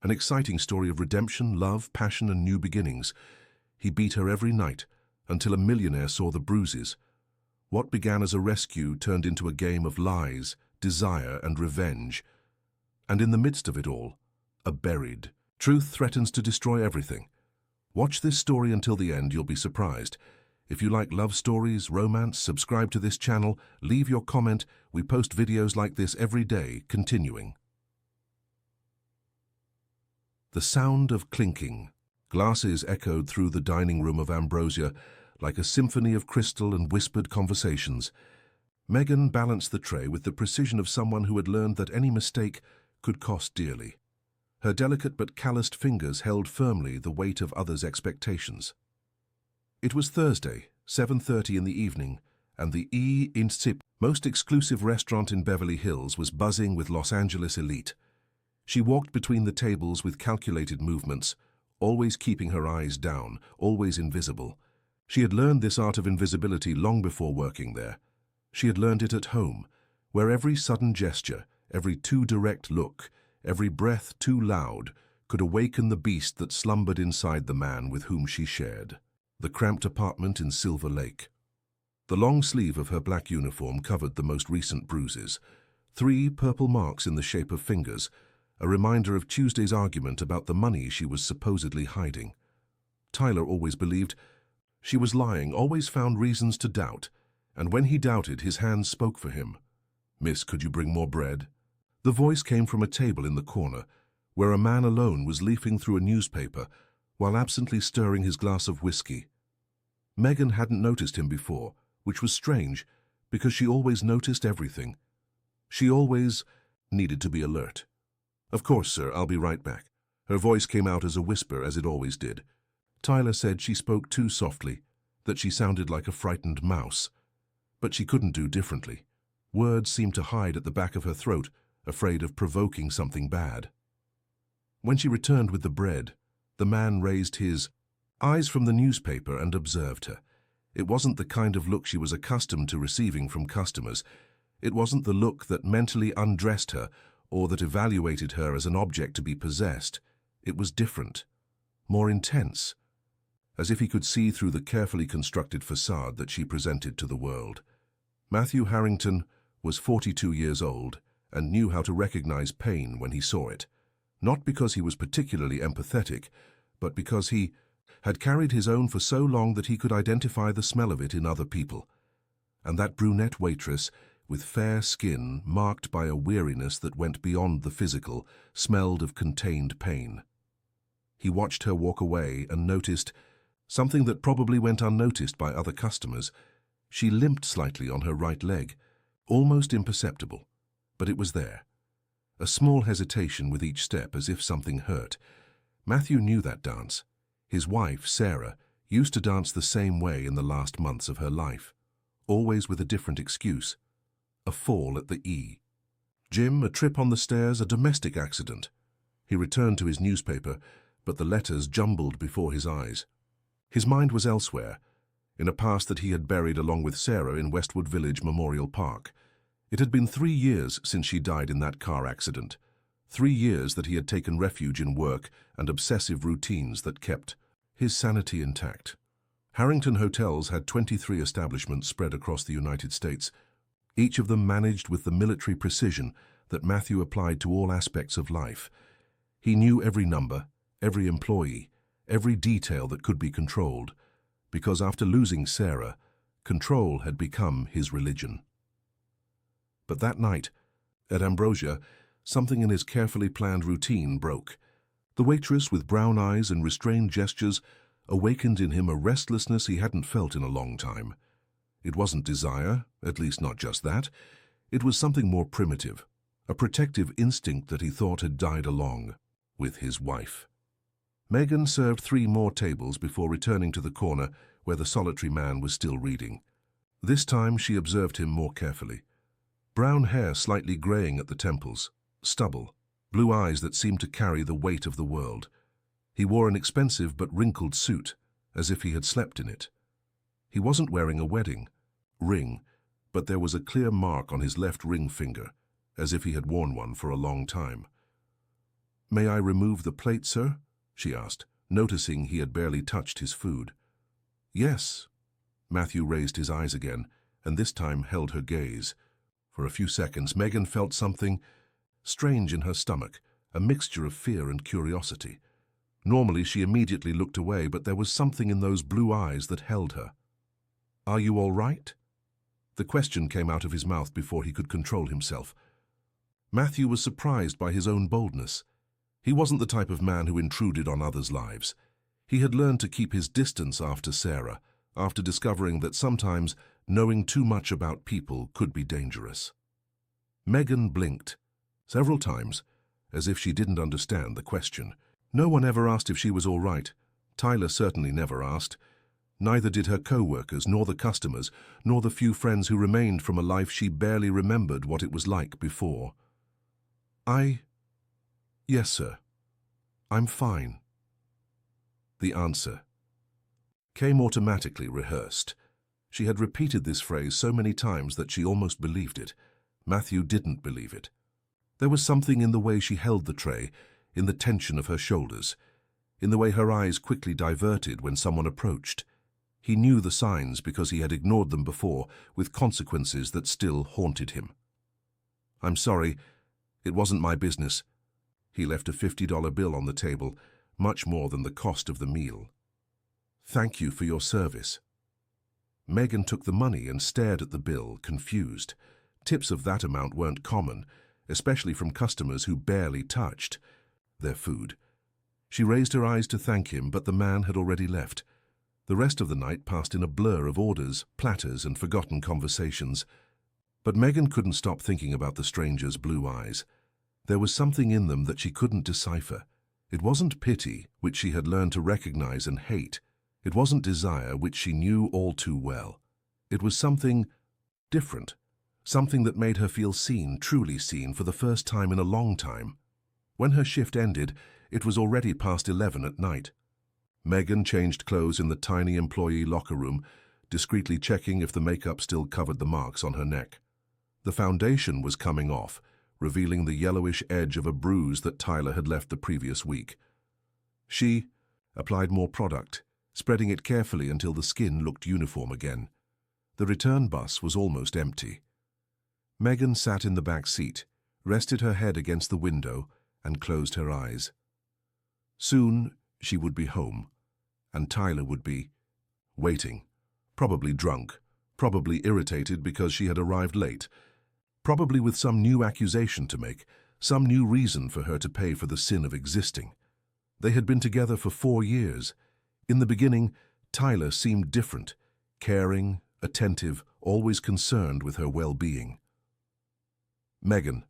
An exciting story of redemption, love, passion, and new beginnings. He beat her every night, until a millionaire saw the bruises. What began as a rescue turned into a game of lies, desire, and revenge. And in the midst of it all, a buried truth threatens to destroy everything. Watch this story until the end, you'll be surprised. If you like love stories, romance, subscribe to this channel, leave your comment. We post videos like this every day, continuing. The sound of clinking. Glasses echoed through the dining room of Ambrosia like a symphony of crystal and whispered conversations. Megan balanced the tray with the precision of someone who had learned that any mistake could cost dearly. Her delicate but calloused fingers held firmly the weight of others' expectations. It was Thursday, 7:30 in the evening, and the E-Incip, most exclusive restaurant in Beverly Hills, was buzzing with Los Angeles elite. She walked between the tables with calculated movements, always keeping her eyes down, always invisible. She had learned this art of invisibility long before working there. She had learned it at home, where every sudden gesture, every too direct look, every breath too loud could awaken the beast that slumbered inside the man with whom she shared the cramped apartment in Silver Lake. The long sleeve of her black uniform covered the most recent bruises, 3 purple marks in the shape of fingers, a reminder of Tuesday's argument about the money she was supposedly hiding. Tyler always believed she was lying, always found reasons to doubt, and when he doubted, his hands spoke for him. "Miss, could you bring more bread?" The voice came from a table in the corner, where a man alone was leafing through a newspaper while absently stirring his glass of whiskey. Megan hadn't noticed him before, which was strange, because she always noticed everything. She always needed to be alert. "Of course, sir, I'll be right back." Her voice came out as a whisper, as it always did. Tyler said she spoke too softly, that she sounded like a frightened mouse. But she couldn't do differently. Words seemed to hide at the back of her throat, afraid of provoking something bad. When she returned with the bread, the man raised his eyes from the newspaper and observed her. It wasn't the kind of look she was accustomed to receiving from customers. It wasn't the look that mentally undressed her or that evaluated her as an object to be possessed. It was different, more intense, as if he could see through the carefully constructed facade that she presented to the world. Matthew Harrington was 42 years old and knew how to recognize pain when he saw it, not because he was particularly empathetic, but because he had carried his own for so long that he could identify the smell of it in other people. And that brunette waitress, with fair skin marked by a weariness that went beyond the physical, smelled of contained pain. He watched her walk away and noticed something that probably went unnoticed by other customers. She limped slightly on her right leg, almost imperceptible, but it was there. A small hesitation with each step, as if something hurt. Matthew knew that dance. His wife, Sarah, used to dance the same way in the last months of her life, always with a different excuse. A fall at the E. Jim, a trip on the stairs, a domestic accident. He returned to his newspaper, but the letters jumbled before his eyes. His mind was elsewhere, in a past that he had buried along with Sarah in Westwood Village Memorial Park. It had been 3 years since she died in that car accident. 3 years that he had taken refuge in work and obsessive routines that kept his sanity intact. Harrington Hotels had 23 establishments spread across the United States, each of them managed with the military precision that Matthew applied to all aspects of life. He knew every number, every employee, every detail that could be controlled, because after losing Sarah, control had become his religion. But that night, at Ambrosia, something in his carefully planned routine broke. The waitress, with brown eyes and restrained gestures, awakened in him a restlessness he hadn't felt in a long time. It wasn't desire, at least not just that. It was something more primitive, a protective instinct that he thought had died along with his wife. Megan served 3 more tables before returning to the corner where the solitary man was still reading. This time she observed him more carefully. Brown hair slightly graying at the temples, stubble, blue eyes that seemed to carry the weight of the world. He wore an expensive but wrinkled suit, as if he had slept in it. He wasn't wearing a wedding ring, but there was a clear mark on his left ring finger, as if he had worn one for a long time. "May I remove the plate, sir?" she asked, noticing he had barely touched his food. "Yes." Matthew raised his eyes again, and this time held her gaze. For a few seconds, Megan felt something strange in her stomach, a mixture of fear and curiosity. Normally, she immediately looked away, but there was something in those blue eyes that held her. "Are you all right?" The question came out of his mouth before he could control himself. Matthew was surprised by his own boldness. He wasn't the type of man who intruded on others' lives. He had learned to keep his distance after Sarah, after discovering that sometimes knowing too much about people could be dangerous. Megan blinked several times, as if she didn't understand the question. No one ever asked if she was all right. Tyler certainly never asked. Neither did her co-workers, nor the customers, nor the few friends who remained from a life she barely remembered what it was like before. Yes, sir. I'm fine." The answer came automatically rehearsed. She had repeated this phrase so many times that she almost believed it. Matthew didn't believe it. There was something in the way she held the tray, in the tension of her shoulders, in the way her eyes quickly diverted when someone approached. He knew the signs because he had ignored them before, with consequences that still haunted him. "I'm sorry. It wasn't my business." He left a $50 bill on the table, much more than the cost of the meal. "Thank you for your service." Megan took the money and stared at the bill, confused. Tips of that amount weren't common, especially from customers who barely touched their food. She raised her eyes to thank him, but the man had already left. The rest of the night passed in a blur of orders, platters, and forgotten conversations. But Megan couldn't stop thinking about the stranger's blue eyes. There was something in them that she couldn't decipher. It wasn't pity, which she had learned to recognize and hate. It wasn't desire, which she knew all too well. It was something different, something that made her feel seen, truly seen, for the first time in a long time. When her shift ended, it was already past 11 at night. Megan changed clothes in the tiny employee locker room, discreetly checking if the makeup still covered the marks on her neck. The foundation was coming off, revealing the yellowish edge of a bruise that Tyler had left the previous week. She applied more product, spreading it carefully until the skin looked uniform again. The return bus was almost empty. Megan sat in the back seat, rested her head against the window, and closed her eyes. Soon she would be home, and Tyler would be waiting, probably drunk, probably irritated because she had arrived late, probably with some new accusation to make, some new reason for her to pay for the sin of existing. They had been together for 4 years. In the beginning, Tyler seemed different, caring, attentive, always concerned with her well-being. Megan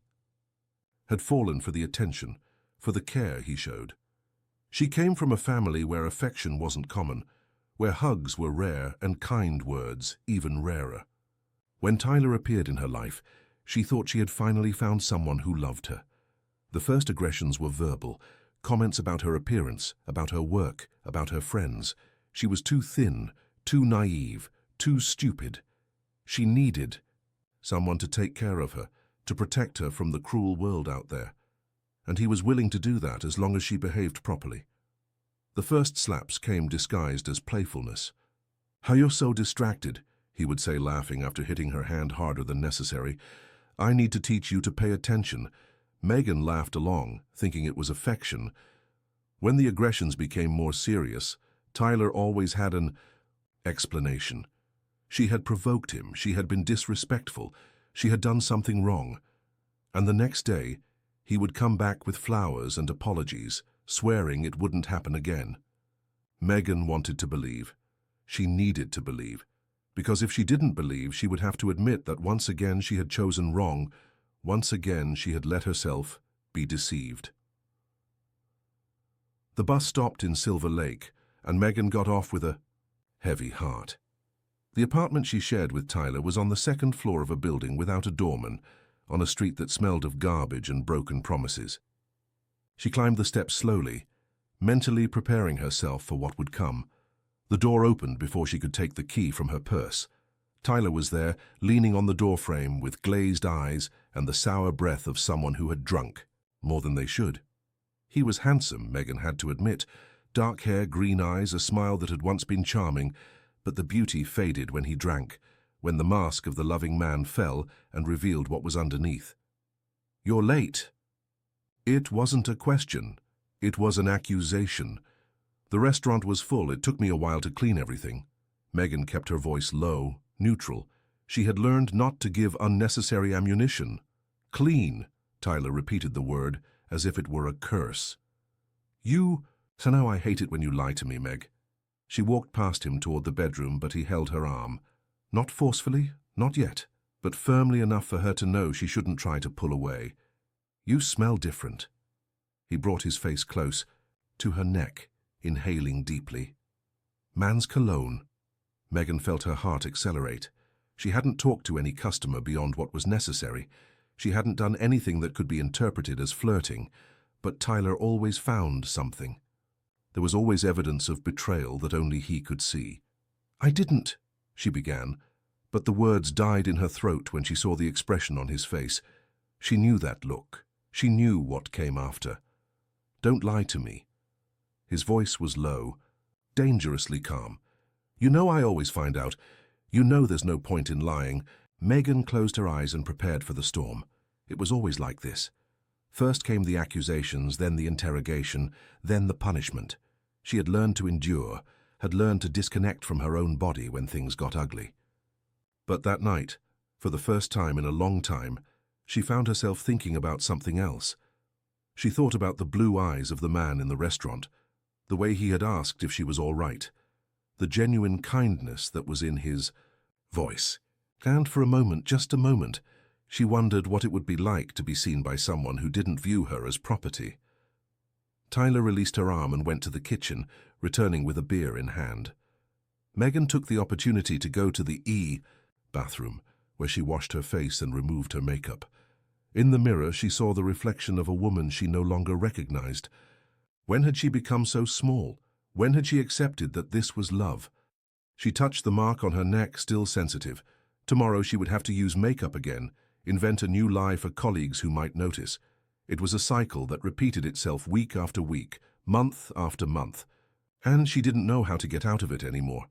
had fallen for the attention, for the care he showed. She came from a family where affection wasn't common, where hugs were rare and kind words even rarer. When Tyler appeared in her life, she thought she had finally found someone who loved her. The first aggressions were verbal, comments about her appearance, about her work, about her friends. She was too thin, too naive, too stupid. She needed someone to take care of her, to protect her from the cruel world out there. And he was willing to do that as long as she behaved properly. The first slaps came disguised as playfulness. "How you're so distracted," he would say, laughing after hitting her hand harder than necessary. "I need to teach you to pay attention." Megan laughed along, thinking it was affection. When the aggressions became more serious, Tyler always had an explanation. She had provoked him, she had been disrespectful, she had done something wrong. And the next day, he would come back with flowers and apologies, swearing it wouldn't happen again. Megan wanted to believe. She needed to believe. Because if she didn't believe, she would have to admit that once again she had chosen wrong. Once again she had let herself be deceived. The bus stopped in Silver Lake, and Megan got off with a heavy heart. The apartment she shared with Tyler was on the second floor of a building without a doorman, on a street that smelled of garbage and broken promises. She climbed the steps slowly, mentally preparing herself for what would come. The door opened before she could take the key from her purse. Tyler was there, leaning on the doorframe with glazed eyes and the sour breath of someone who had drunk more than they should. He was handsome, Megan had to admit. Dark hair, green eyes, a smile that had once been charming, but the beauty faded when he drank, when the mask of the loving man fell and revealed what was underneath. "You're late." It wasn't a question. It was an accusation. The restaurant was full. It took me a while to clean everything. Megan kept her voice low, neutral. She had learned not to give unnecessary ammunition. "Clean," Tyler repeated the word, as if it were a curse. So now I hate it when you lie to me, Meg." She walked past him toward the bedroom, but he held her arm. Not forcefully, not yet, but firmly enough for her to know she shouldn't try to pull away. "You smell different." He brought his face close, to her neck, inhaling deeply. Man's cologne. Megan felt her heart accelerate. She hadn't talked to any customer beyond what was necessary. She hadn't done anything that could be interpreted as flirting, but Tyler always found something. There was always evidence of betrayal that only he could see. "I didn't," she began, but the words died in her throat when she saw the expression on his face. She knew that look. She knew what came after. "Don't lie to me." His voice was low, dangerously calm. "You know I always find out. You know there's no point in lying." Megan closed her eyes and prepared for the storm. It was always like this. First came the accusations, then the interrogation, then the punishment. She had learned to endure, had learned to disconnect from her own body when things got ugly. But that night, for the first time in a long time, she found herself thinking about something else. She thought about the blue eyes of the man in the restaurant, the way he had asked if she was all right, the genuine kindness that was in his voice. And for a moment, just a moment, she wondered what it would be like to be seen by someone who didn't view her as property. Tyler released her arm and went to the kitchen, returning with a beer in hand. Megan took the opportunity to go to the bathroom, where she washed her face and removed her makeup. In the mirror, she saw the reflection of a woman she no longer recognized. When had she become so small? When had she accepted that this was love? She touched the mark on her neck, still sensitive. Tomorrow she would have to use makeup again, invent a new lie for colleagues who might notice. It was a cycle that repeated itself week after week, month after month, and she didn't know how to get out of it anymore.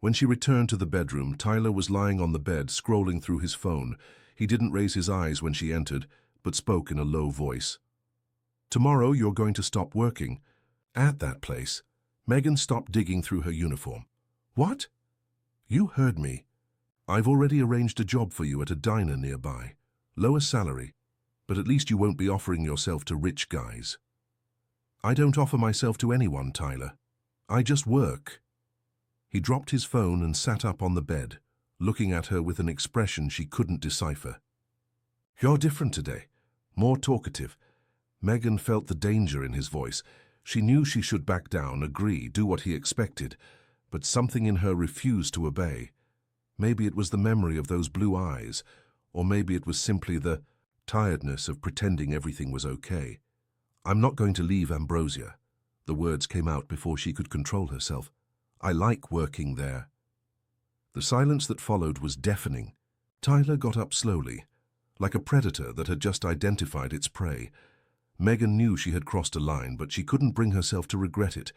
When she returned to the bedroom, Tyler was lying on the bed, scrolling through his phone. He didn't raise his eyes when she entered, but spoke in a low voice. "Tomorrow you're going to stop working at that place." Megan stopped digging through her uniform. "What?" "You heard me. I've already arranged a job for you at a diner nearby. Lower salary, but at least you won't be offering yourself to rich guys." "I don't offer myself to anyone, Tyler. I just work." He dropped his phone and sat up on the bed, looking at her with an expression she couldn't decipher. "You're different today, more talkative." Megan felt the danger in his voice. She knew she should back down, agree, do what he expected, but something in her refused to obey. Maybe it was the memory of those blue eyes, or maybe it was simply the tiredness of pretending everything was okay. "I'm not going to leave Ambrosia." The words came out before she could control herself. "I like working there." The silence that followed was deafening. Tyler got up slowly, like a predator that had just identified its prey. Megan knew she had crossed a line, but she couldn't bring herself to regret it.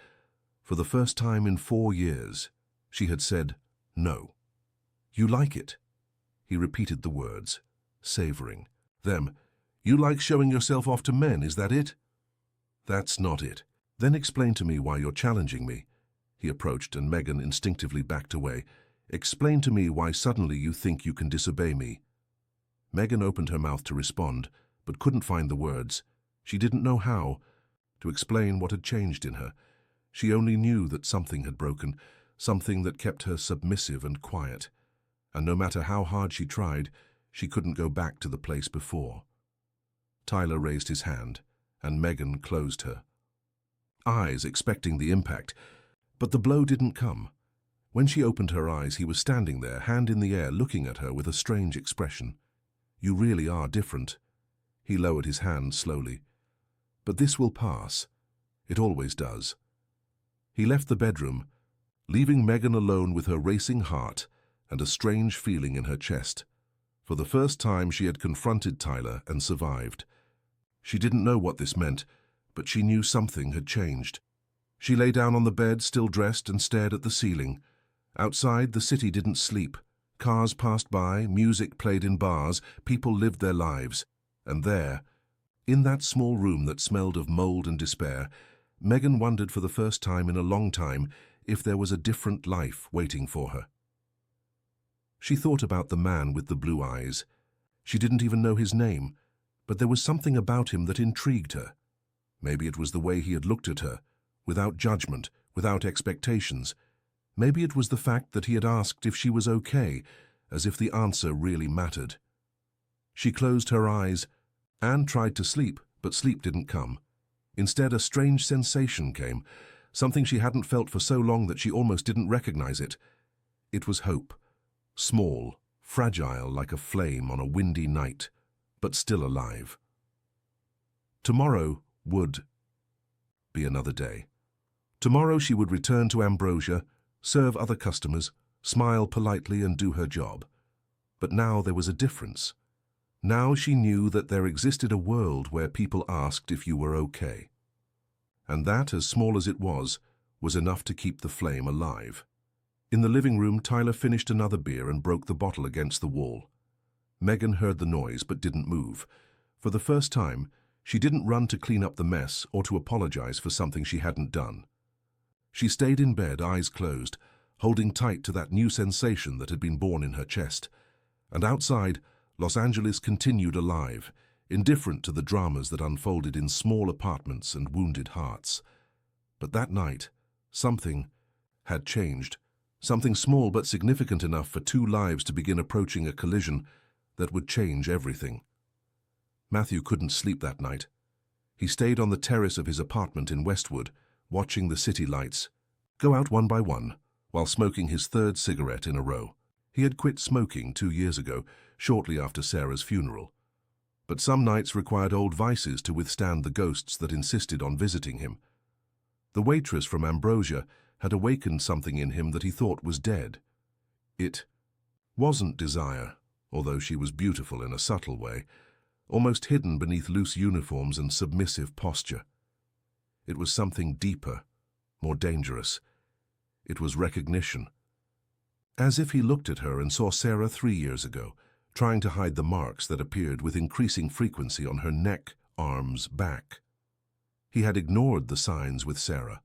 For the first time in 4 years, she had said no. "You like it?" He repeated the words, savoring them. "You like showing yourself off to men, is that it?" "That's not it." "Then explain to me why you're challenging me." He approached, and Megan instinctively backed away. "Explain to me why suddenly you think you can disobey me." Megan opened her mouth to respond, but couldn't find the words. She didn't know how to explain what had changed in her. She only knew that something had broken, something that kept her submissive and quiet. And no matter how hard she tried, she couldn't go back to the place before. Tyler raised his hand, and Megan closed her eyes, expecting the impact. But the blow didn't come. When she opened her eyes, he was standing there, hand in the air, looking at her with a strange expression. "You really are different." He lowered his hand slowly. "But this will pass. It always does." He left the bedroom, leaving Megan alone with her racing heart and a strange feeling in her chest. For the first time, she had confronted Tyler and survived. She didn't know what this meant, but she knew something had changed. She lay down on the bed, still dressed, and stared at the ceiling. Outside, the city didn't sleep. Cars passed by, music played in bars, people lived their lives. And there, in that small room that smelled of mold and despair, Megan wondered for the first time in a long time if there was a different life waiting for her. She thought about the man with the blue eyes. She didn't even know his name, but there was something about him that intrigued her. Maybe it was the way he had looked at her, without judgment, without expectations. Maybe it was the fact that he had asked if she was okay, as if the answer really mattered. She closed her eyes and tried to sleep, but sleep didn't come. Instead, a strange sensation came, something she hadn't felt for so long that she almost didn't recognize it. It was hope, small, fragile like a flame on a windy night, but still alive. Tomorrow would be another day. Tomorrow she would return to Ambrosia, serve other customers, smile politely and do her job. But now there was a difference. Now she knew that there existed a world where people asked if you were okay. And that, as small as it was enough to keep the flame alive. In the living room, Tyler finished another beer and broke the bottle against the wall. Megan heard the noise but didn't move. For the first time, she didn't run to clean up the mess or to apologize for something she hadn't done. She stayed in bed, eyes closed, holding tight to that new sensation that had been born in her chest. And outside, Los Angeles continued alive, indifferent to the dramas that unfolded in small apartments and wounded hearts. But that night, something had changed. Something small but significant enough for two lives to begin approaching a collision that would change everything. Matthew couldn't sleep that night. He stayed on the terrace of his apartment in Westwood, watching the city lights go out one by one, while smoking his third cigarette in a row. He had quit smoking 2 years ago, shortly after Sarah's funeral. But some nights required old vices to withstand the ghosts that insisted on visiting him. The waitress from Ambrosia had awakened something in him that he thought was dead. It wasn't desire, although she was beautiful in a subtle way, almost hidden beneath loose uniforms and submissive posture. It was something deeper, more dangerous. It was recognition. As if he looked at her and saw Sarah 3 years ago, trying to hide the marks that appeared with increasing frequency on her neck, arms, back. He had ignored the signs with Sarah.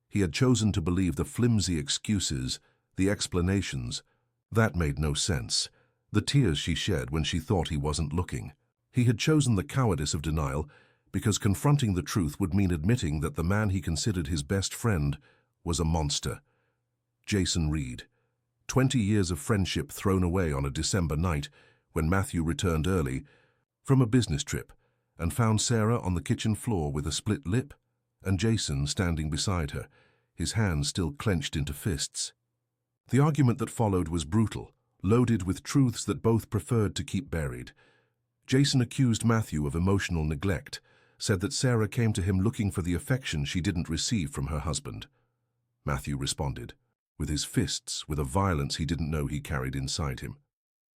He had chosen to believe the flimsy excuses, the explanations. That made no sense. The tears she shed when she thought he wasn't looking. He had chosen the cowardice of denial because confronting the truth would mean admitting that the man he considered his best friend was a monster. Jason Reed. 20 years of friendship thrown away on a December night when Matthew returned early from a business trip and found Sarah on the kitchen floor with a split lip and Jason standing beside her, his hands still clenched into fists. The argument that followed was brutal, loaded with truths that both preferred to keep buried. Jason accused Matthew of emotional neglect, said that Sarah came to him looking for the affection she didn't receive from her husband. Matthew responded, with his fists, with a violence he didn't know he carried inside him.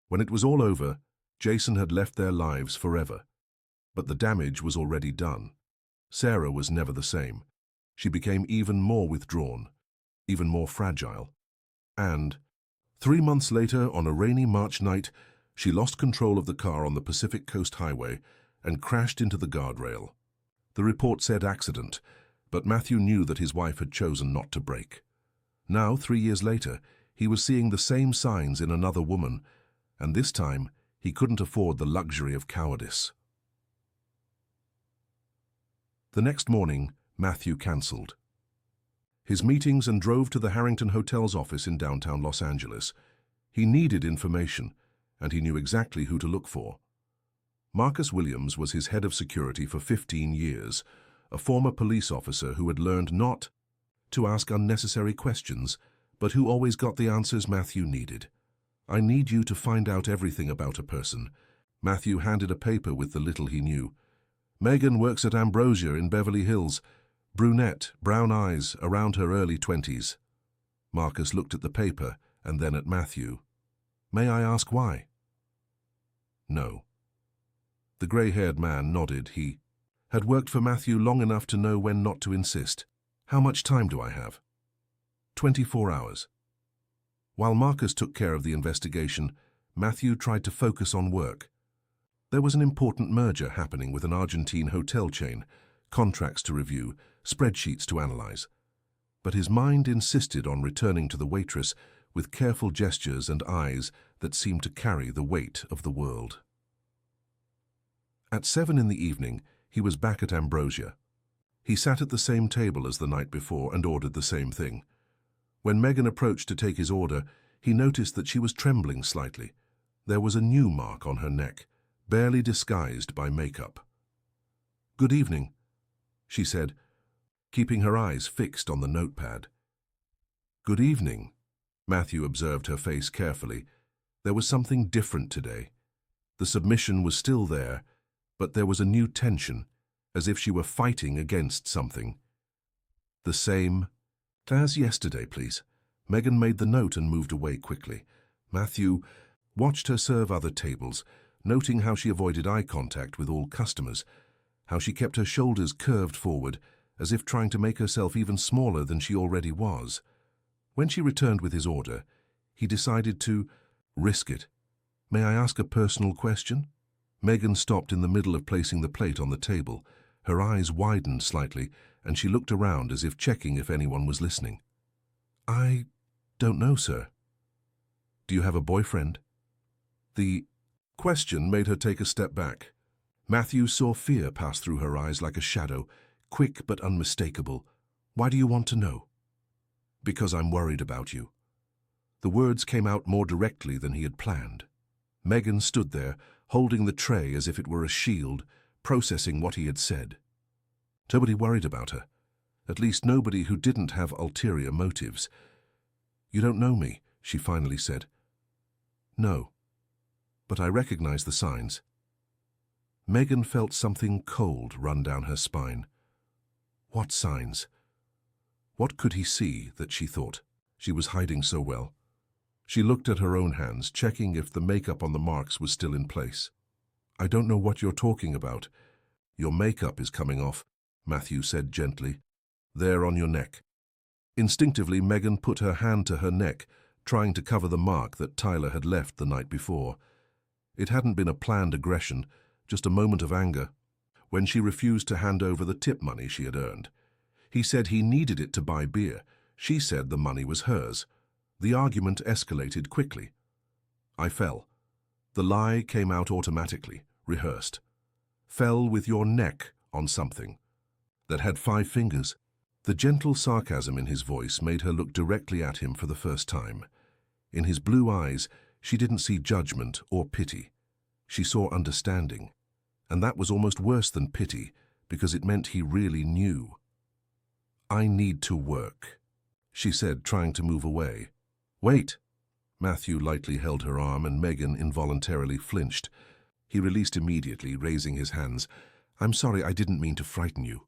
When it was all over, Jason had left their lives forever. But the damage was already done. Sarah was never the same. She became even more withdrawn, even more fragile. And 3 months later, on a rainy March night, she lost control of the car on the Pacific Coast Highway and crashed into the guardrail. The report said accident, but Matthew knew that his wife had chosen not to brake. Now, 3 years later, he was seeing the same signs in another woman, and this time he couldn't afford the luxury of cowardice. The next morning, Matthew cancelled his meetings and drove to the Harrington Hotel's office in downtown Los Angeles. He needed information, and he knew exactly who to look for. Marcus Williams was his head of security for 15 years, a former police officer who had learned not to ask unnecessary questions, but who always got the answers Matthew needed. "I need you to find out everything about a person." Matthew handed a paper with the little he knew. "Megan works at Ambrosia in Beverly Hills. Brunette, brown eyes, around her early 20s. Marcus looked at the paper and then at Matthew. "May I ask why?" "No." The grey-haired man nodded. He had worked for Matthew long enough to know when not to insist. How much time do I have? 24 hours. While Marcus took care of the investigation, Matthew tried to focus on work. There was an important merger happening with an Argentine hotel chain, contracts to review, spreadsheets to analyze. But his mind insisted on returning to the waitress with careful gestures and eyes that seemed to carry the weight of the world. At 7 in the evening, he was back at Ambrosia. He sat at the same table as the night before and ordered the same thing. When Megan approached to take his order, he noticed that she was trembling slightly. There was a new mark on her neck, barely disguised by makeup. "Good evening," she said, keeping her eyes fixed on the notepad. "Good evening." Matthew observed her face carefully. There was something different today. The submission was still there, but there was a new tension, as if she were fighting against something. "The same as yesterday, please." Megan made the note and moved away quickly. Matthew watched her serve other tables, noting how she avoided eye contact with all customers, how she kept her shoulders curved forward, as if trying to make herself even smaller than she already was. When she returned with his order, he decided to risk it. "May I ask a personal question?" Megan stopped in the middle of placing the plate on the table. Her eyes widened slightly, and she looked around as if checking if anyone was listening. "I don't know, sir." "Do you have a boyfriend?" The question made her take a step back. Matthew saw fear pass through her eyes like a shadow, quick but unmistakable. "Why do you want to know?" "Because I'm worried about you." The words came out more directly than he had planned. Megan stood there, holding the tray as if it were a shield, processing what he had said. Nobody worried about her. At least nobody who didn't have ulterior motives. "You don't know me," she finally said. "No, but I recognize the signs." Megan felt something cold run down her spine. What signs? What could he see that she thought she was hiding so well? She looked at her own hands, checking if the makeup on the marks was still in place. "I don't know what you're talking about." "Your makeup is coming off," Matthew said gently. "There on your neck." Instinctively, Megan put her hand to her neck, trying to cover the mark that Tyler had left the night before. It hadn't been a planned aggression, just a moment of anger, when she refused to hand over the tip money she had earned. He said he needed it to buy beer. She said the money was hers. The argument escalated quickly. I fell. The lie came out automatically, rehearsed. Fell with your neck on something that had 5 fingers. The gentle sarcasm in his voice made her look directly at him for the first time. In his blue eyes, she didn't see judgment or pity. She saw understanding. And that was almost worse than pity, because it meant he really knew. "I need to work," she said, trying to move away. "Wait." Matthew lightly held her arm, and Megan involuntarily flinched. He released immediately, raising his hands. "I'm sorry, I didn't mean to frighten you."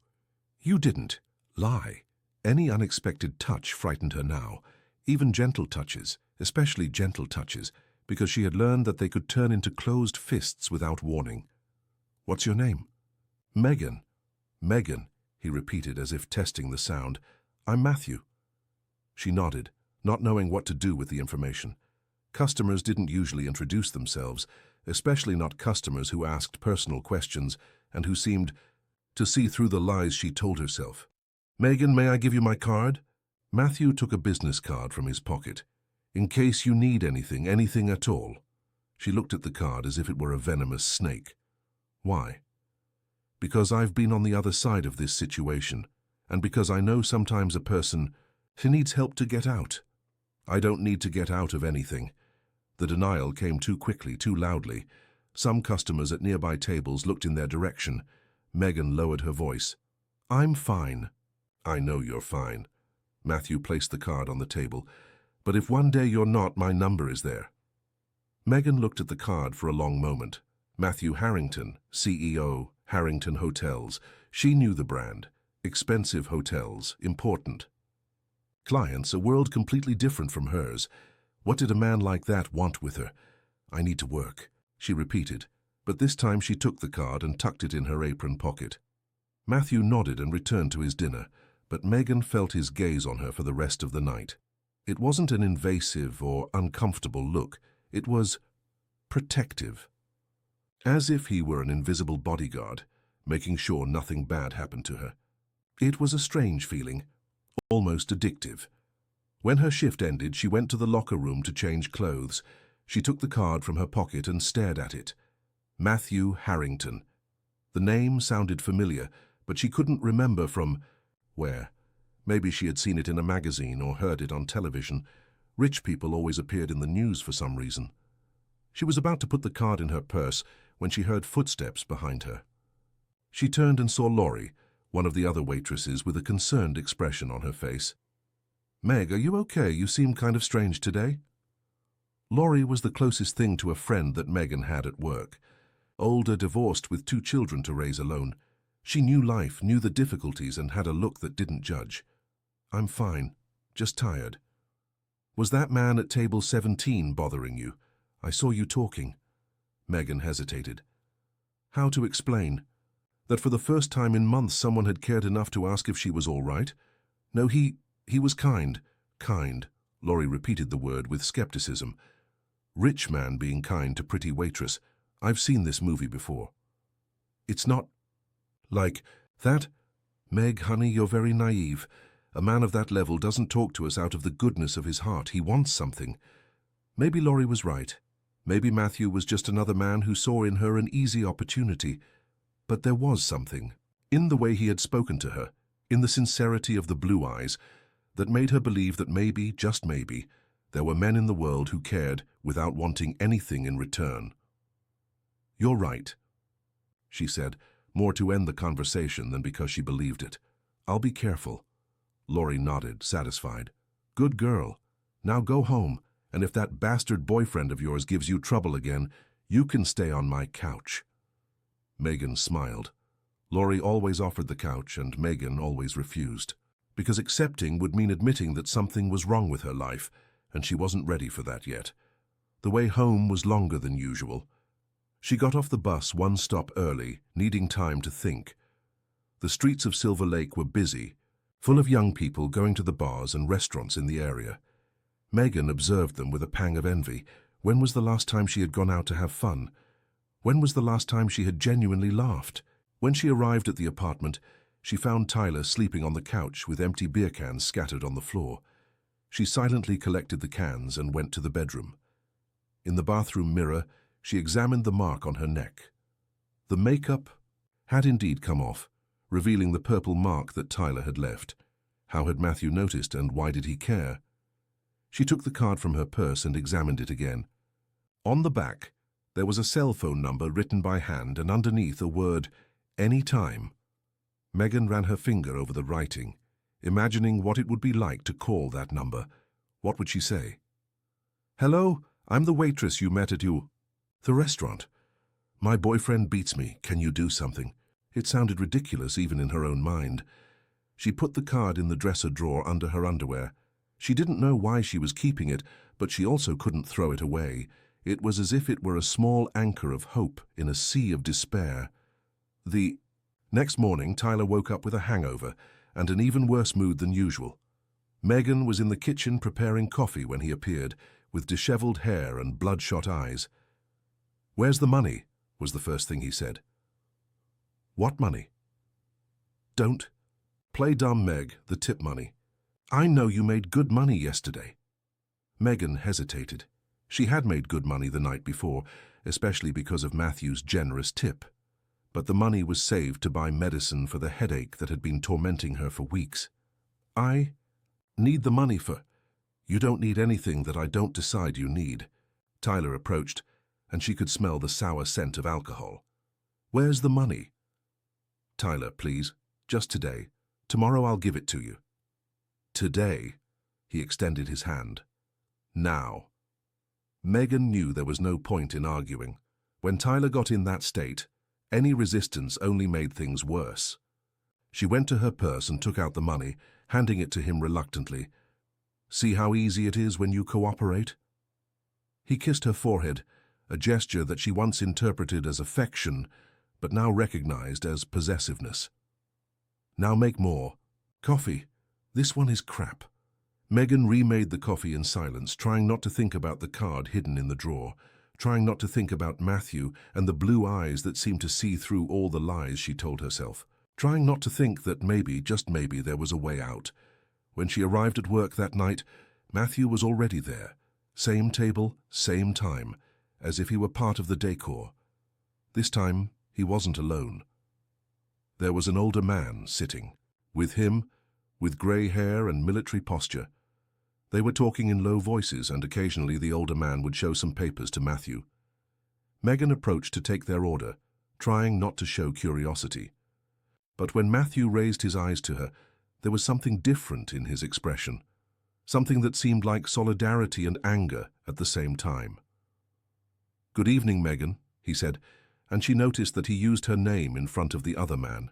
"You didn't. Lie." Any unexpected touch frightened her now, even gentle touches, especially gentle touches, because she had learned that they could turn into closed fists without warning. "What's your name?" "Megan." "Megan," he repeated as if testing the sound. "I'm Matthew." She nodded, not knowing what to do with the information. Customers didn't usually introduce themselves, especially not customers who asked personal questions and who seemed to see through the lies she told herself. "Megan, may I give you my card?" Matthew took a business card from his pocket. "In case you need anything, anything at all." She looked at the card as if it were a venomous snake. "Why?" "Because I've been on the other side of this situation, and because I know sometimes a person needs help to get out." "I don't need to get out of anything." The denial came too quickly, too loudly. Some customers at nearby tables looked in their direction. Megan lowered her voice. "I'm fine." "I know you're fine." Matthew placed the card on the table. "But if one day you're not, my number is there." Megan looked at the card for a long moment. Matthew Harrington, CEO, Harrington Hotels. She knew the brand. Expensive hotels, important. Clients, a world completely different from hers. What did a man like that want with her? "I need to work," she repeated, but this time she took the card and tucked it in her apron pocket. Matthew nodded and returned to his dinner, but Megan felt his gaze on her for the rest of the night. It wasn't an invasive or uncomfortable look. It was protective. As if he were an invisible bodyguard, making sure nothing bad happened to her. It was a strange feeling, almost addictive. When her shift ended, she went to the locker room to change clothes. She took the card from her pocket and stared at it. Matthew Harrington. The name sounded familiar, but she couldn't remember from where. Maybe she had seen it in a magazine or heard it on television. Rich people always appeared in the news for some reason. She was about to put the card in her purse when she heard footsteps behind her. She turned and saw Laurie, one of the other waitresses, with a concerned expression on her face. "Meg, are you okay? You seem kind of strange today." Laurie was the closest thing to a friend that Megan had at work. Older, divorced, with 2 children to raise alone. She knew life, knew the difficulties, and had a look that didn't judge. "I'm fine, just tired." "Was that man at table 17 bothering you? I saw you talking." Megan hesitated. How to explain? That for the first time in months someone had cared enough to ask if she was all right? No, he was kind. Kind. Laurie repeated the word with skepticism. Rich man being kind to pretty waitress. I've seen this movie before. It's not like that. Meg, honey, you're very naive. A man of that level doesn't talk to us out of the goodness of his heart. He wants something. Maybe Laurie was right. Maybe Matthew was just another man who saw in her an easy opportunity. But there was something, in the way he had spoken to her, in the sincerity of the blue eyes, that made her believe that maybe, just maybe, there were men in the world who cared without wanting anything in return. "You're right," she said, more to end the conversation than because she believed it. "I'll be careful." Laurie nodded, satisfied. "Good girl. Now go home, and if that bastard boyfriend of yours gives you trouble again, you can stay on my couch." Megan smiled. Laurie always offered the couch, and Megan always refused. Because accepting would mean admitting that something was wrong with her life, and she wasn't ready for that yet. The way home was longer than usual. She got off the bus 1 stop early, needing time to think. The streets of Silver Lake were busy, full of young people going to the bars and restaurants in the area. Megan observed them with a pang of envy. When was the last time she had gone out to have fun? When was the last time she had genuinely laughed? When she arrived at the apartment, she found Tyler sleeping on the couch with empty beer cans scattered on the floor. She silently collected the cans and went to the bedroom. In the bathroom mirror, she examined the mark on her neck. The makeup had indeed come off, revealing the purple mark that Tyler had left. How had Matthew noticed, and why did he care? She took the card from her purse and examined it again. On the back, there was a cell phone number written by hand, and underneath a word, "Any time." Megan ran her finger over the writing, imagining what it would be like to call that number. What would she say? "Hello, I'm the waitress you met at the restaurant. My boyfriend beats me. Can you do something?" It sounded ridiculous even in her own mind. She put the card in the dresser drawer under her underwear. She didn't know why she was keeping it, but she also couldn't throw it away. It was as if it were a small anchor of hope in a sea of despair. The next morning, Tyler woke up with a hangover and an even worse mood than usual. Megan was in the kitchen preparing coffee when he appeared, with disheveled hair and bloodshot eyes. "Where's the money?" was the first thing he said. "What money?" "Don't play dumb, Meg, the tip money. I know you made good money yesterday." Megan hesitated. She had made good money the night before, especially because of Matthew's generous tip. But the money was saved to buy medicine for the headache that had been tormenting her for weeks. "I need the money for—" "You don't need anything that I don't decide you need." Tyler approached, and she could smell the sour scent of alcohol. "Where's the money?" "Tyler, please, just today. Tomorrow I'll give it to you." "Today?" He extended his hand. "Now." Megan knew there was no point in arguing. When Tyler got in that state, any resistance only made things worse. She went to her purse and took out the money, handing it to him reluctantly. "See how easy it is when you cooperate?" He kissed her forehead, a gesture that she once interpreted as affection, but now recognized as possessiveness. Now make more. Coffee. This one is crap. Megan remade the coffee in silence, trying not to think about the card hidden in the drawer, trying not to think about Matthew and the blue eyes that seemed to see through all the lies she told herself, trying not to think that maybe, just maybe, there was a way out. When she arrived at work that night, Matthew was already there. Same table, same time, as if he were part of the decor. This time, he wasn't alone. There was an older man sitting. With him, with grey hair and military posture. They were talking in low voices, and occasionally the older man would show some papers to Matthew. Megan approached to take their order, trying not to show curiosity. But when Matthew raised his eyes to her, there was something different in his expression, something that seemed like solidarity and anger at the same time. "Good evening, Megan," he said, and she noticed that he used her name in front of the other man.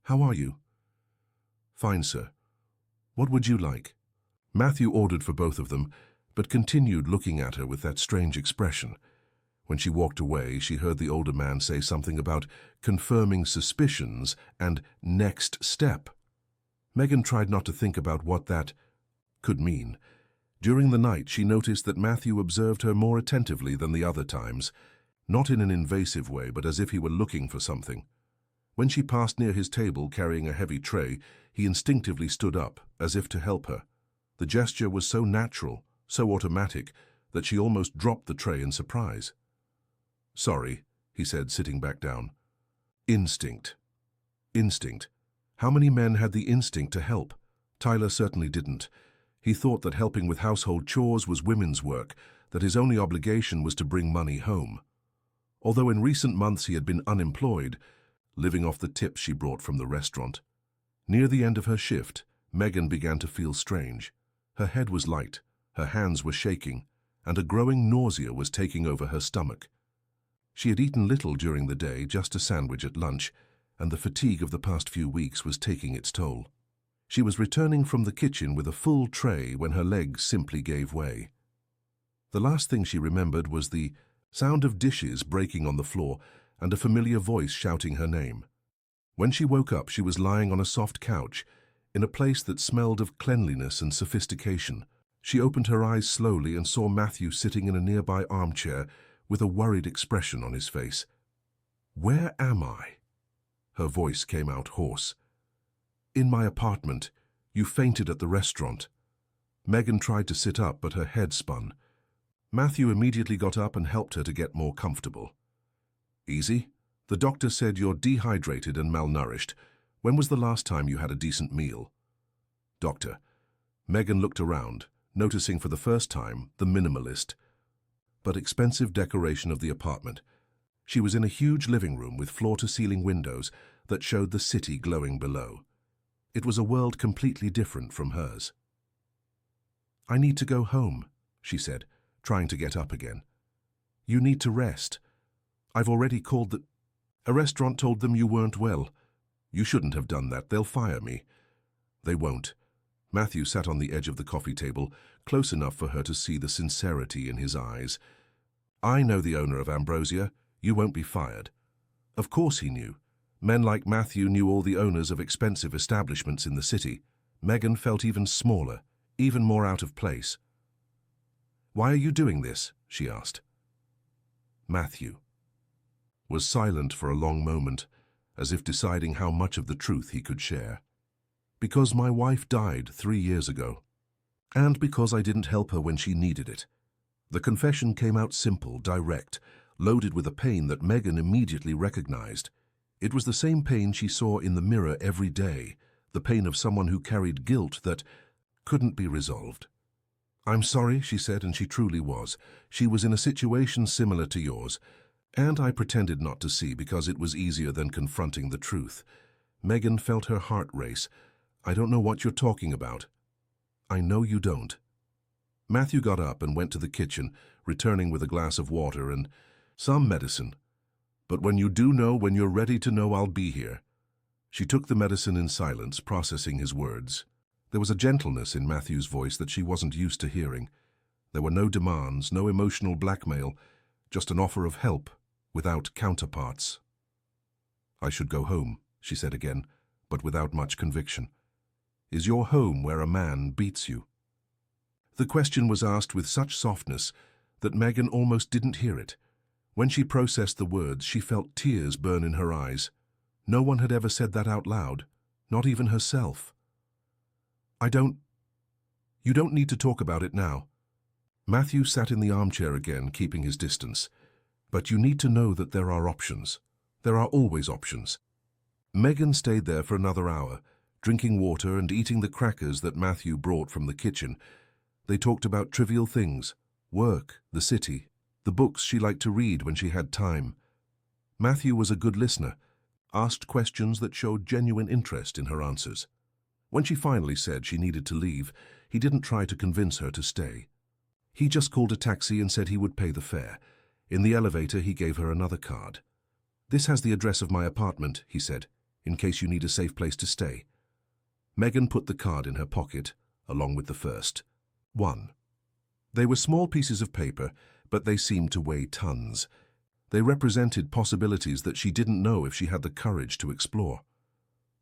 "How are you?" "Fine, sir. What would you like?" Matthew ordered for both of them, but continued looking at her with that strange expression. When she walked away, she heard the older man say something about confirming suspicions and next step. Megan tried not to think about what that could mean. During the night, she noticed that Matthew observed her more attentively than the other times, not in an invasive way, but as if he were looking for something. When she passed near his table carrying a heavy tray, he instinctively stood up, as if to help her. The gesture was so natural, so automatic, that she almost dropped the tray in surprise. "Sorry," he said, sitting back down. Instinct. Instinct. How many men had the instinct to help? Tyler certainly didn't. He thought that helping with household chores was women's work, that his only obligation was to bring money home. Although in recent months he had been unemployed, living off the tips she brought from the restaurant. Near the end of her shift, Megan began to feel strange. Her head was light, her hands were shaking, and a growing nausea was taking over her stomach. She had eaten little during the day, just a sandwich at lunch, and the fatigue of the past few weeks was taking its toll. She was returning from the kitchen with a full tray when her legs simply gave way. The last thing she remembered was the sound of dishes breaking on the floor and a familiar voice shouting her name. When she woke up, she was lying on a soft couch, in a place that smelled of cleanliness and sophistication. She opened her eyes slowly and saw Matthew sitting in a nearby armchair with a worried expression on his face. "Where am I?" Her voice came out hoarse. "In my apartment. You fainted at the restaurant." Megan tried to sit up, but her head spun. Matthew immediately got up and helped her to get more comfortable. "Easy. The doctor said you're dehydrated and malnourished. When was the last time you had a decent meal?" "Doctor." Megan looked around, noticing for the first time the minimalist, but expensive decoration of the apartment. She was in a huge living room with floor-to-ceiling windows that showed the city glowing below. It was a world completely different from hers. "I need to go home," she said, trying to get up again. "You need to rest. I've already called a restaurant told them you weren't well. You shouldn't have done that. They'll fire me." "They won't." Matthew sat on the edge of the coffee table, close enough for her to see the sincerity in his eyes. "I know the owner of Ambrosia. You won't be fired." Of course he knew. Men like Matthew knew all the owners of expensive establishments in the city. Megan felt even smaller, even more out of place. "Why are you doing this?" she asked. Matthew was silent for a long moment, as if deciding how much of the truth he could share. "Because my wife died 3 years ago, and because I didn't help her when she needed it." The confession came out simple, direct, loaded with a pain that Megan immediately recognized. It was the same pain she saw in the mirror every day, the pain of someone who carried guilt that couldn't be resolved. "I'm sorry," she said, and she truly was. She was in a situation similar to yours, and I pretended not to see because it was easier than confronting the truth. Megan felt her heart race. "I don't know what you're talking about." "I know you don't." Matthew got up and went to the kitchen, returning with a glass of water and some medicine. "But when you do know, when you're ready to know, I'll be here." She took the medicine in silence, processing his words. There was a gentleness in Matthew's voice that she wasn't used to hearing. There were no demands, no emotional blackmail, just an offer of help, without counterparts. "I should go home," she said again, but without much conviction. Is your home where a man beats you? The question was asked with such softness that Megan almost didn't hear it. When she processed the words, she felt tears burn in her eyes. No one had ever said that out loud, not even herself. You don't need to talk about it now. Matthew sat in the armchair again, keeping his distance. But you need to know that there are options. There are always options. Megan stayed there for another hour, drinking water and eating the crackers that Matthew brought from the kitchen. They talked about trivial things, work, the city, the books she liked to read when she had time. Matthew was a good listener, asked questions that showed genuine interest in her answers. When she finally said she needed to leave, he didn't try to convince her to stay. He just called a taxi and said he would pay the fare. In the elevator, he gave her another card. "This has the address of my apartment," he said, "in case you need a safe place to stay." Megan put the card in her pocket, along with the first. 1. They were small pieces of paper, but they seemed to weigh tons. They represented possibilities that she didn't know if she had the courage to explore.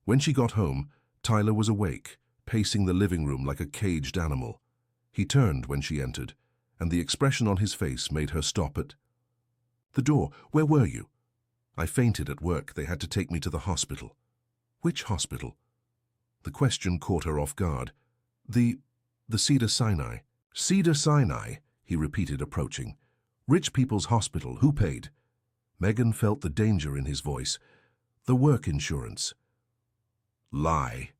When she got home, Tyler was awake, pacing the living room like a caged animal. He turned when she entered, and the expression on his face made her stop at the door. "Where were you?" "I fainted at work. They had to take me to the hospital." "Which hospital?" The question caught her off guard. The Cedar Sinai." "Cedar Sinai," he repeated, approaching. "Rich people's hospital. Who paid?" Megan felt the danger in his voice. "The work insurance." "Lie."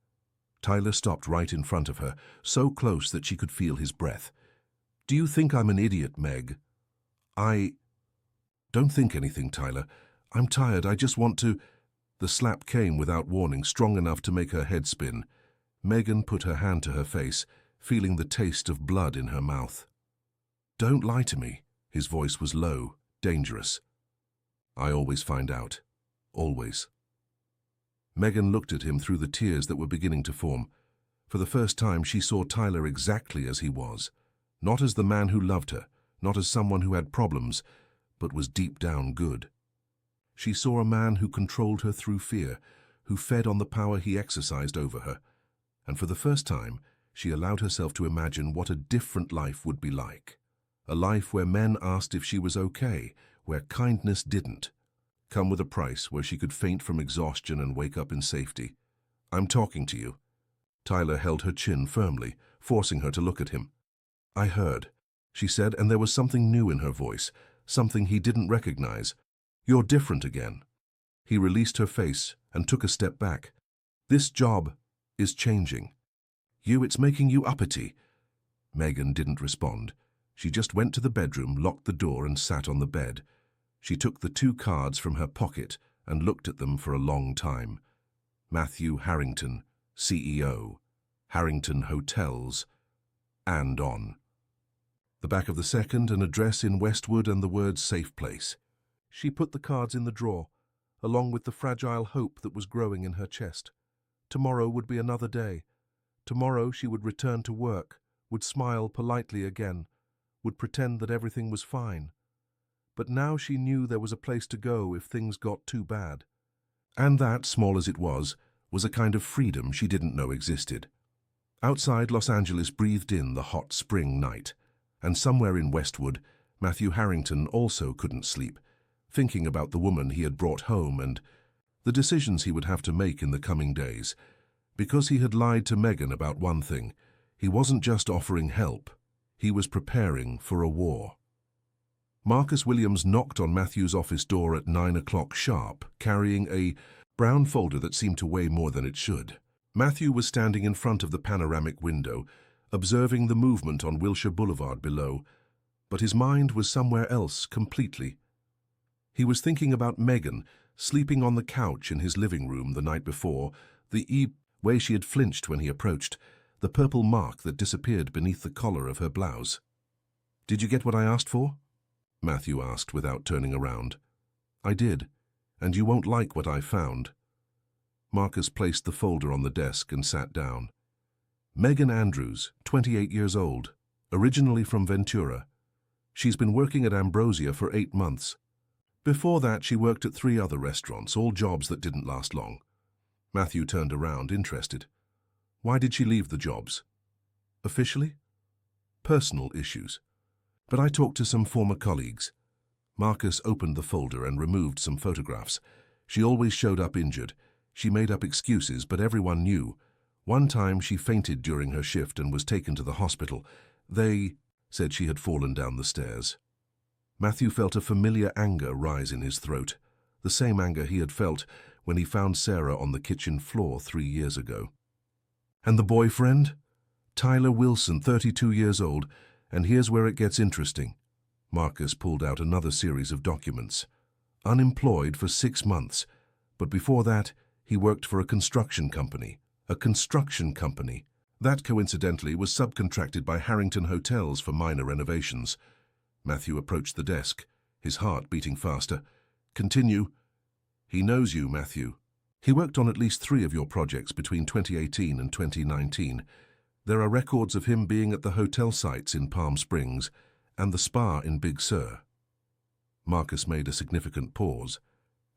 Tyler stopped right in front of her, so close that she could feel his breath. "Do you think I'm an idiot, Meg?" "Don't think anything, Tyler. I'm tired. I just want to—" The slap came without warning, strong enough to make her head spin. Megan put her hand to her face, feeling the taste of blood in her mouth. "Don't lie to me." His voice was low, dangerous. "I always find out. Always." Megan looked at him through the tears that were beginning to form. For the first time, she saw Tyler exactly as he was. Not as the man who loved her, not as someone who had problems, but was deep down good. She saw a man who controlled her through fear, who fed on the power he exercised over her. And for the first time, she allowed herself to imagine what a different life would be like. A life where men asked if she was okay, where kindness didn't come with a price, where she could faint from exhaustion and wake up in safety. "I'm talking to you." Tyler held her chin firmly, forcing her to look at him. "I heard," she said, and there was something new in her voice, something he didn't recognize. "You're different again." He released her face and took a step back. "This job is changing. It's making you uppity." Megan didn't respond. She just went to the bedroom, locked the door, and sat on the bed. She took the 2 cards from her pocket and looked at them for a long time. Matthew Harrington, CEO, Harrington Hotels, and on. The back of the second, an address in Westwood and the words "safe place." She put the cards in the drawer, along with the fragile hope that was growing in her chest. Tomorrow would be another day. Tomorrow she would return to work, would smile politely again, would pretend that everything was fine. But now she knew there was a place to go if things got too bad. And that, small as it was a kind of freedom she didn't know existed. Outside, Los Angeles breathed in the hot spring night. And somewhere in Westwood, Matthew Harrington also couldn't sleep, thinking about the woman he had brought home and the decisions he would have to make in the coming days. Because he had lied to Megan about one thing, he wasn't just offering help, he was preparing for a war. Marcus Williams knocked on Matthew's office door at 9 o'clock sharp, carrying a brown folder that seemed to weigh more than it should. Matthew was standing in front of the panoramic window, observing the movement on Wilshire Boulevard below, but his mind was somewhere else completely. He was thinking about Megan, sleeping on the couch in his living room the night before, the way she had flinched when he approached, the purple mark that disappeared beneath the collar of her blouse. "Did you get what I asked for?" Matthew asked without turning around. "I did, and you won't like what I found." Marcus placed the folder on the desk and sat down. Megan Andrews, 28 years old, originally from Ventura. She's been working at Ambrosia for 8 months. Before that, she worked at 3 other restaurants, all jobs that didn't last long. Matthew turned around, interested. Why did she leave the jobs? Officially? Personal issues. But I talked to some former colleagues. Marcus opened the folder and removed some photographs. She always showed up injured. She made up excuses, but everyone knew. One time she fainted during her shift and was taken to the hospital. They said she had fallen down the stairs. Matthew felt a familiar anger rise in his throat, the same anger he had felt when he found Sarah on the kitchen floor 3 years ago. And the boyfriend? Tyler Wilson, 32 years old, and here's where it gets interesting. Marcus pulled out another series of documents. Unemployed for 6 months, but before that, he worked for a construction company. A construction company. That, coincidentally, was subcontracted by Harrington Hotels for minor renovations. Matthew approached the desk, his heart beating faster. Continue. He knows you, Matthew. He worked on at least 3 of your projects between 2018 and 2019. There are records of him being at the hotel sites in Palm Springs and the spa in Big Sur. Marcus made a significant pause.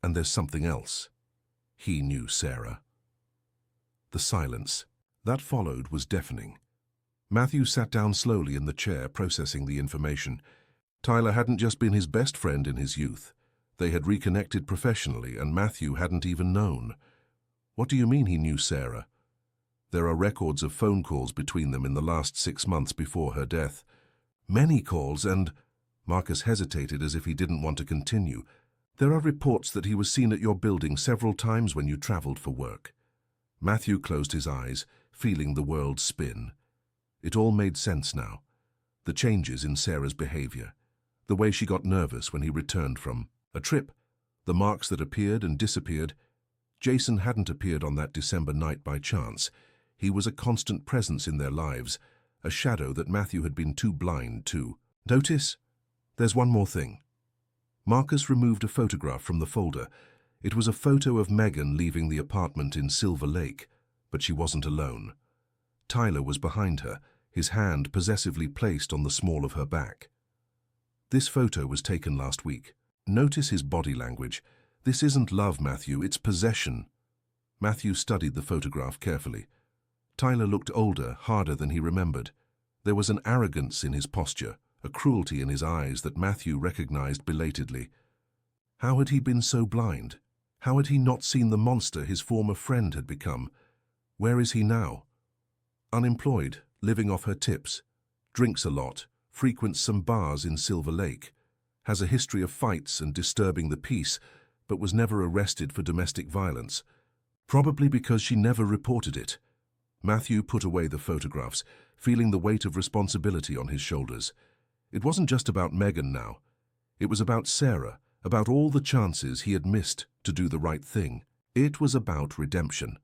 And there's something else. He knew Sarah. The silence that followed was deafening. Matthew sat down slowly in the chair, processing the information. Tyler hadn't just been his best friend in his youth. They had reconnected professionally, and Matthew hadn't even known. What do you mean he knew Sarah? There are records of phone calls between them in the last 6 months before her death. Many calls, and Marcus hesitated as if he didn't want to continue. There are reports that he was seen at your building several times when you traveled for work. Matthew closed his eyes, feeling the world spin. It all made sense now. The changes in Sarah's behavior, the way she got nervous when he returned from a trip, the marks that appeared and disappeared. Jason hadn't appeared on that December night by chance. He was a constant presence in their lives, a shadow that Matthew had been too blind to notice. There's one more thing. Marcus removed a photograph from the folder. It was a photo of Megan leaving the apartment in Silver Lake, but she wasn't alone. Tyler was behind her, his hand possessively placed on the small of her back. This photo was taken last week. Notice his body language. This isn't love, Matthew, it's possession. Matthew studied the photograph carefully. Tyler looked older, harder than he remembered. There was an arrogance in his posture, a cruelty in his eyes that Matthew recognized belatedly. How had he been so blind? How had he not seen the monster his former friend had become? Where is he now? Unemployed, living off her tips, drinks a lot, frequents some bars in Silver Lake, has a history of fights and disturbing the peace, but was never arrested for domestic violence. Probably because she never reported it. Matthew put away the photographs, feeling the weight of responsibility on his shoulders. It wasn't just about Megan now. It was about Sarah, about all the chances he had missed to do the right thing. It was about redemption.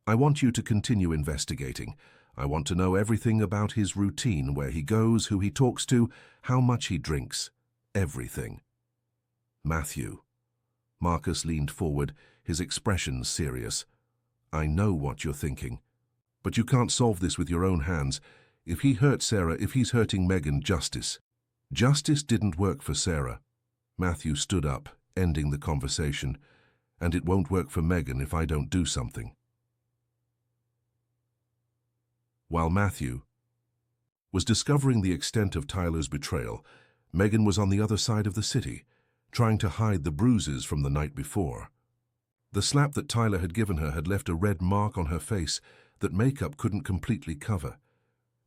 I want you to continue investigating. I want to know everything about his routine, where he goes, who he talks to, how much he drinks. Everything. Matthew. Marcus leaned forward, his expression serious. I know what you're thinking. But you can't solve this with your own hands. If he hurt Sarah, if he's hurting Megan, justice. Justice didn't work for Sarah. Matthew stood up, ending the conversation. And it won't work for Megan if I don't do something. While Matthew was discovering the extent of Tyler's betrayal, Megan was on the other side of the city, trying to hide the bruises from the night before. The slap that Tyler had given her had left a red mark on her face that makeup couldn't completely cover.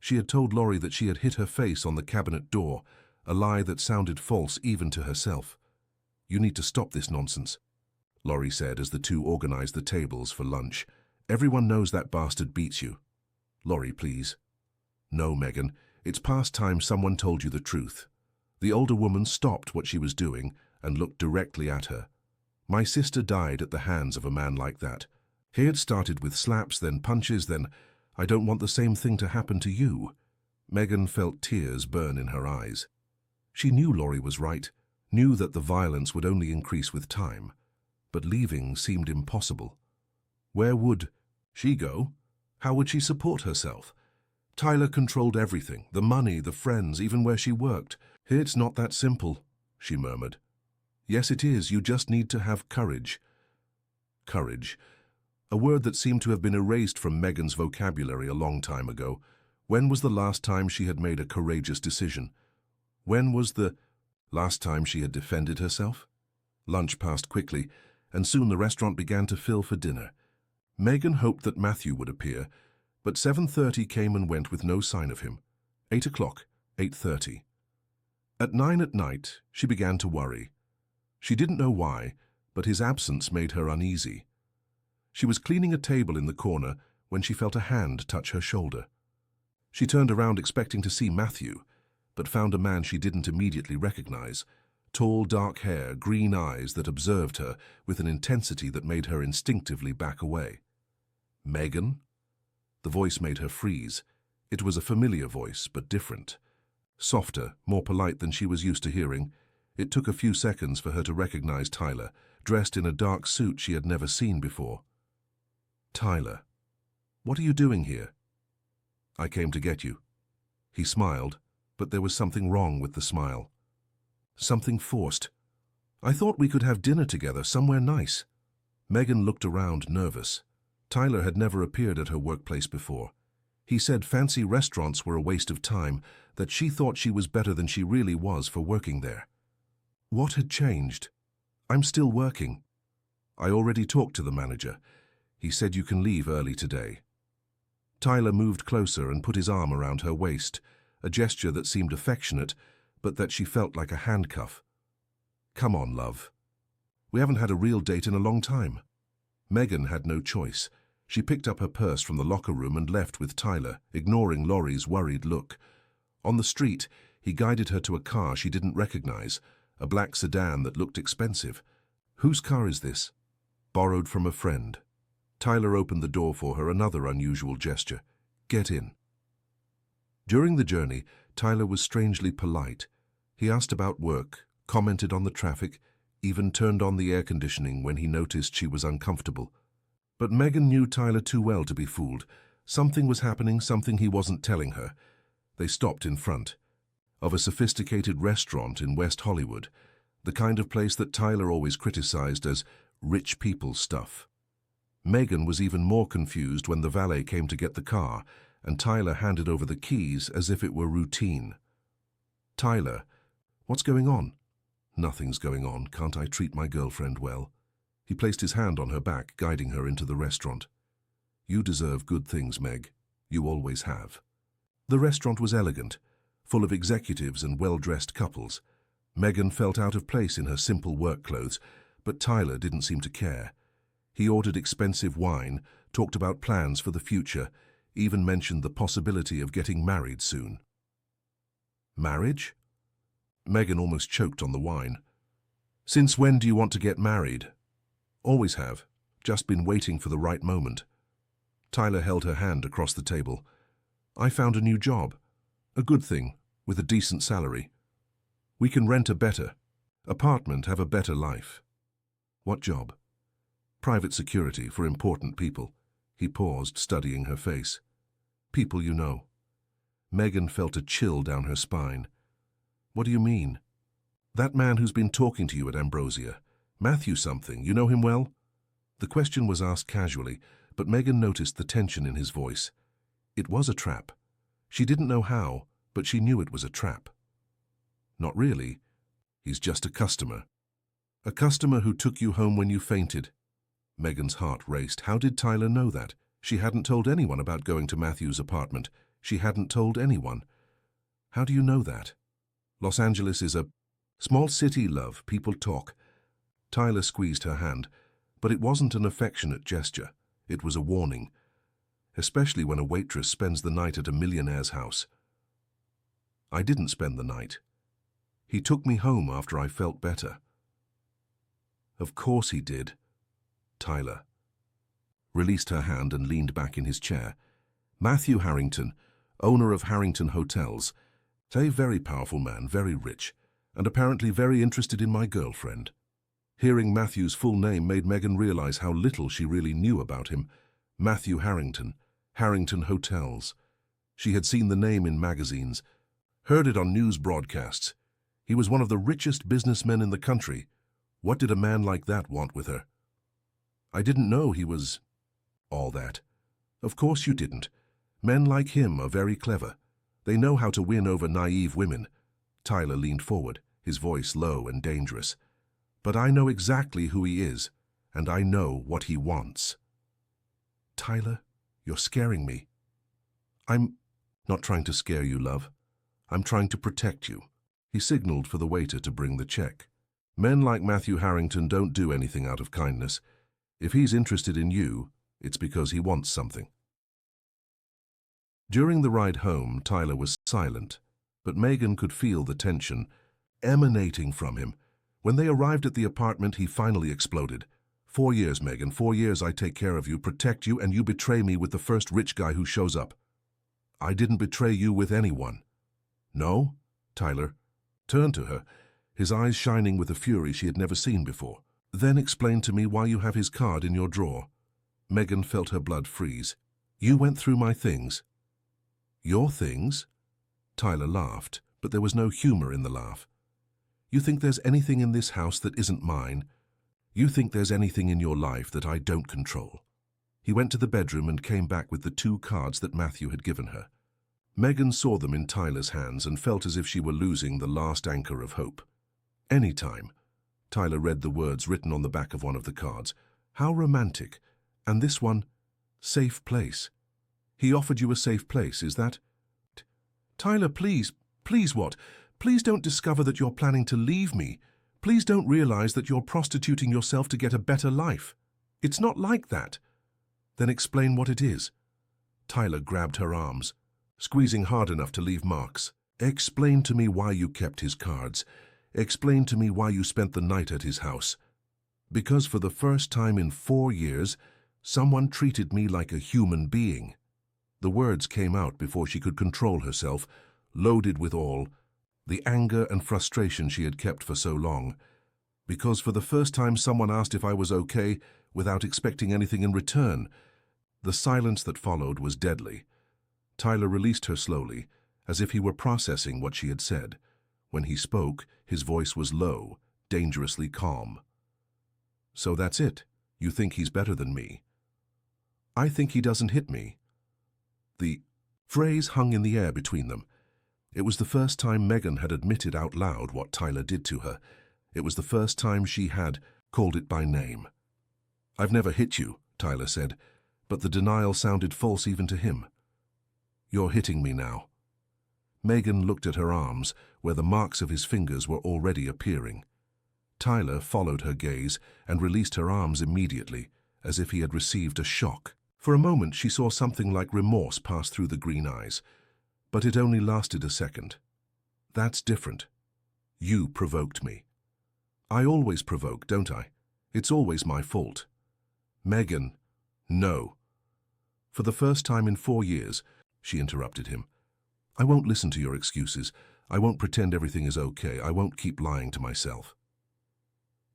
She had told Laurie that she had hit her face on the cabinet door, a lie that sounded false even to herself. You need to stop this nonsense, Laurie said as the two organized the tables for lunch. Everyone knows that bastard beats you. Laurie, please. No, Megan, it's past time someone told you the truth. The older woman stopped what she was doing and looked directly at her. My sister died at the hands of a man like that. He had started with slaps, then punches, then I don't want the same thing to happen to you. Megan felt tears burn in her eyes. She knew Laurie was right, knew that the violence would only increase with time, but leaving seemed impossible. Where would she go? How would she support herself? Tyler controlled everything, the money, the friends, even where she worked. It's not that simple, she murmured. Yes, it is. You just need to have courage. Courage. a word that seemed to have been erased from Megan's vocabulary a long time ago. When was the last time she had made a courageous decision? When was the last time she had defended herself? Lunch passed quickly, and soon the restaurant began to fill for dinner. Megan hoped that Matthew would appear, but 7:30 came and went with no sign of him. 8 o'clock, 8:30. At 9 at night, she began to worry. She didn't know why, but his absence made her uneasy. She was cleaning a table in the corner when she felt a hand touch her shoulder. She turned around expecting to see Matthew, but found a man she didn't immediately recognize. Tall, dark hair, green eyes that observed her with an intensity that made her instinctively back away. Megan? The voice made her freeze. It was a familiar voice, but different. Softer, more polite than she was used to hearing. It took a few seconds for her to recognize Tyler, dressed in a dark suit she had never seen before. Tyler, what are you doing here? I came to get you. He smiled, but there was something wrong with the smile. Something forced. I thought we could have dinner together somewhere nice. Megan looked around, nervous. Tyler had never appeared at her workplace before. He said fancy restaurants were a waste of time, that she thought she was better than she really was for working there. What had changed? I'm still working. I already talked to the manager. He said you can leave early today. Tyler moved closer and put his arm around her waist, a gesture that seemed affectionate, but that she felt like a handcuff. Come on, love. We haven't had a real date in a long time. Megan had no choice. She picked up her purse from the locker room and left with Tyler, ignoring Laurie's worried look. On the street, he guided her to a car she didn't recognize, a black sedan that looked expensive. Whose car is this? Borrowed from a friend. Tyler opened the door for her, another unusual gesture. Get in. During the journey, Tyler was strangely polite. He asked about work, commented on the traffic, even turned on the air conditioning when he noticed she was uncomfortable. But Megan knew Tyler too well to be fooled. Something was happening, something he wasn't telling her. They stopped in front of a sophisticated restaurant in West Hollywood, the kind of place that Tyler always criticized as rich people stuff. Megan was even more confused when the valet came to get the car, and Tyler handed over the keys as if it were routine. Tyler, what's going on? Nothing's going on. Can't I treat my girlfriend well? He placed his hand on her back, guiding her into the restaurant. You deserve good things, Meg. You always have. The restaurant was elegant, full of executives and well-dressed couples. Megan felt out of place in her simple work clothes, but Tyler didn't seem to care. He ordered expensive wine, talked about plans for the future, even mentioned the possibility of getting married soon. Marriage? Megan almost choked on the wine. Since when do you want to get married? Always have. Just been waiting for the right moment. Tyler held her hand across the table. I found a new job. A good thing, with a decent salary. We can rent a better apartment, have a better life. What job? Private security for important people. He paused, studying her face. People you know. Megan felt a chill down her spine. What do you mean? That man who's been talking to you at Ambrosia. Matthew something, you know him well? The question was asked casually, but Megan noticed the tension in his voice. It was a trap. She didn't know how, but she knew it was a trap. Not really. He's just a customer. A customer who took you home when you fainted. Megan's heart raced. How did Tyler know that? She hadn't told anyone about going to Matthew's apartment. She hadn't told anyone. How do you know that? Los Angeles is a small city, love. People talk. Tyler squeezed her hand, but it wasn't an affectionate gesture. It was a warning, especially when a waitress spends the night at a millionaire's house. I didn't spend the night. He took me home after I felt better. Of course he did. Tyler released her hand and leaned back in his chair. Matthew Harrington, owner of Harrington Hotels, a very powerful man, very rich, and apparently very interested in my girlfriend. Hearing Matthew's full name made Megan realize how little she really knew about him. Matthew Harrington, Harrington Hotels. She had seen the name in magazines, heard it on news broadcasts. He was one of the richest businessmen in the country. What did a man like that want with her? I didn't know he was all that. Of course you didn't. Men like him are very clever. They know how to win over naive women. Tyler leaned forward, his voice low and dangerous. But I know exactly who he is, and I know what he wants. Tyler, you're scaring me. I'm not trying to scare you, love. I'm trying to protect you. He signaled for the waiter to bring the check. Men like Matthew Harrington don't do anything out of kindness. If he's interested in you, it's because he wants something. During the ride home, Tyler was silent, but Megan could feel the tension emanating from him. When they arrived at the apartment, he finally exploded. 4 years, Megan, 4 years I take care of you, protect you, and you betray me with the first rich guy who shows up. I didn't betray you with anyone. No? Tyler turned to her, his eyes shining with a fury she had never seen before. Then explain to me why you have his card in your drawer. Megan felt her blood freeze. You went through my things. Your things? Tyler laughed, but there was no humor in the laugh. You think there's anything in this house that isn't mine? You think there's anything in your life that I don't control? He went to the bedroom and came back with the 2 cards that Matthew had given her. Megan saw them in Tyler's hands and felt as if she were losing the last anchor of hope. Anytime. Tyler read the words written on the back of one of the cards. How romantic. And this one, safe place. He offered you a safe place, is that? Tyler, please, please what? Please don't discover that you're planning to leave me. Please don't realize that you're prostituting yourself to get a better life. It's not like that. Then explain what it is. Tyler grabbed her arms, squeezing hard enough to leave marks. Explain to me why you kept his cards. Explain to me why you spent the night at his house. Because for the first time in 4 years, someone treated me like a human being. The words came out before she could control herself, loaded with all the anger and frustration she had kept for so long. Because for the first time someone asked if I was okay without expecting anything in return. The silence that followed was deadly. Tyler released her slowly, as if he were processing what she had said. When he spoke, his voice was low, dangerously calm. So that's it. You think he's better than me. I think he doesn't hit me. The phrase hung in the air between them. It was the first time Megan had admitted out loud what Tyler did to her. It was the first time she had called it by name. I've never hit you, Tyler said, but the denial sounded false even to him. You're hitting me now. Megan looked at her arms, where the marks of his fingers were already appearing. Tyler followed her gaze and released her arms immediately, as if he had received a shock. For a moment she saw something like remorse pass through the green eyes, but it only lasted a second. That's different. You provoked me. I always provoke, don't I? It's always my fault. Megan, no. For the first time in 4 years, she interrupted him. I won't listen to your excuses. I won't pretend everything is okay. I won't keep lying to myself.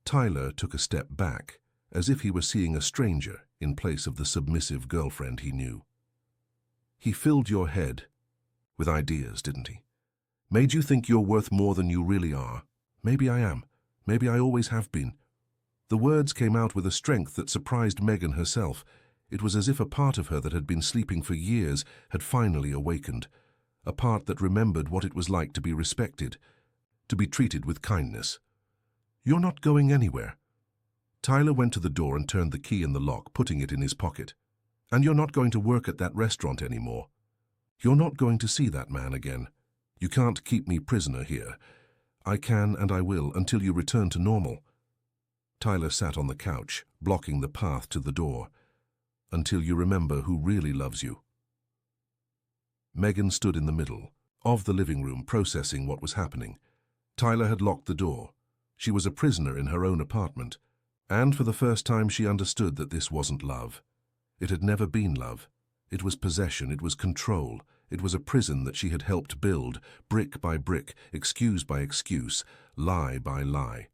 Tyler took a step back, as if he were seeing a stranger in place of the submissive girlfriend he knew. He filled your head with ideas, didn't he? Made you think you're worth more than you really are. Maybe I am. Maybe I always have been. The words came out with a strength that surprised Megan herself. It was as if a part of her that had been sleeping for years had finally awakened, a part that remembered what it was like to be respected, to be treated with kindness. You're not going anywhere. Tyler went to the door and turned the key in the lock, putting it in his pocket. And you're not going to work at that restaurant anymore. You're not going to see that man again. You can't keep me prisoner here. I can and I will until you return to normal. Tyler sat on the couch, blocking the path to the door. Until you remember who really loves you. Megan stood in the middle of the living room, processing what was happening. Tyler had locked the door. She was a prisoner in her own apartment. And for the first time she understood that this wasn't love. It had never been love. It was possession, it was control. It was a prison that she had helped build, brick by brick, excuse by excuse, lie by lie.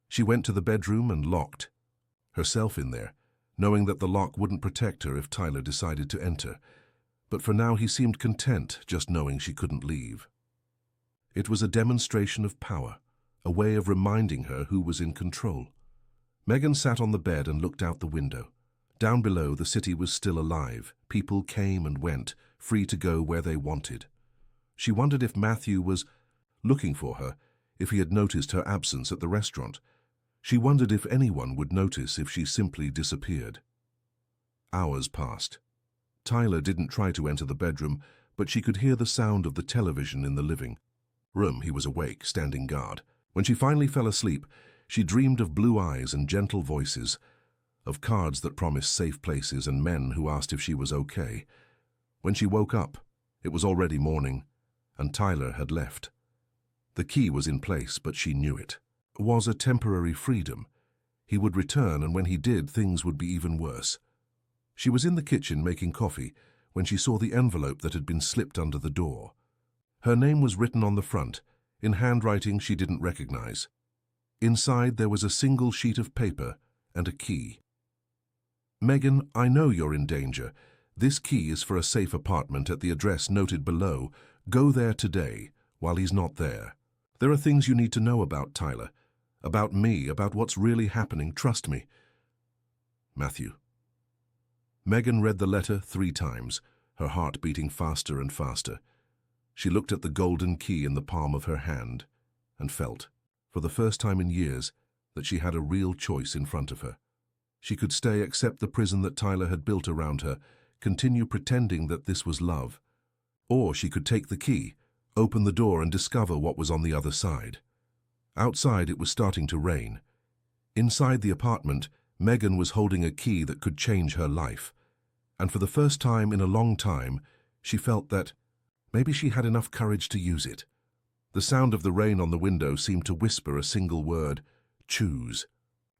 She went to the bedroom and locked herself in there, knowing that the lock wouldn't protect her if Tyler decided to enter. But for now he seemed content just knowing she couldn't leave. It was a demonstration of power, a way of reminding her who was in control. Megan sat on the bed and looked out the window. Down below, the city was still alive. People came and went, free to go where they wanted. She wondered if Matthew was looking for her, if he had noticed her absence at the restaurant. She wondered if anyone would notice if she simply disappeared. Hours passed. Tyler didn't try to enter the bedroom, but she could hear the sound of the television in the living room. He was awake, standing guard. When she finally fell asleep, she dreamed of blue eyes and gentle voices, of cards that promised safe places and men who asked if she was okay. When she woke up, it was already morning, and Tyler had left. The key was in place, but she knew it. It was a temporary freedom. He would return, and when he did, things would be even worse. She was in the kitchen making coffee when she saw the envelope that had been slipped under the door. Her name was written on the front, in handwriting she didn't recognize. Inside there was a single sheet of paper and a key. "Megan, I know you're in danger. This key is for a safe apartment at the address noted below. Go there today, while he's not there. There are things you need to know about Tyler, about me, about what's really happening. Trust me. Matthew." Megan read the letter 3 times, her heart beating faster and faster. She looked at the golden key in the palm of her hand and felt, for the first time in years, that she had a real choice in front of her. She could stay, accept the prison that Tyler had built around her, continue pretending that this was love. Or she could take the key, open the door and discover what was on the other side. Outside it was starting to rain. Inside the apartment, Megan was holding a key that could change her life. And for the first time in a long time, she felt that maybe she had enough courage to use it. The sound of the rain on the window seemed to whisper a single word: choose.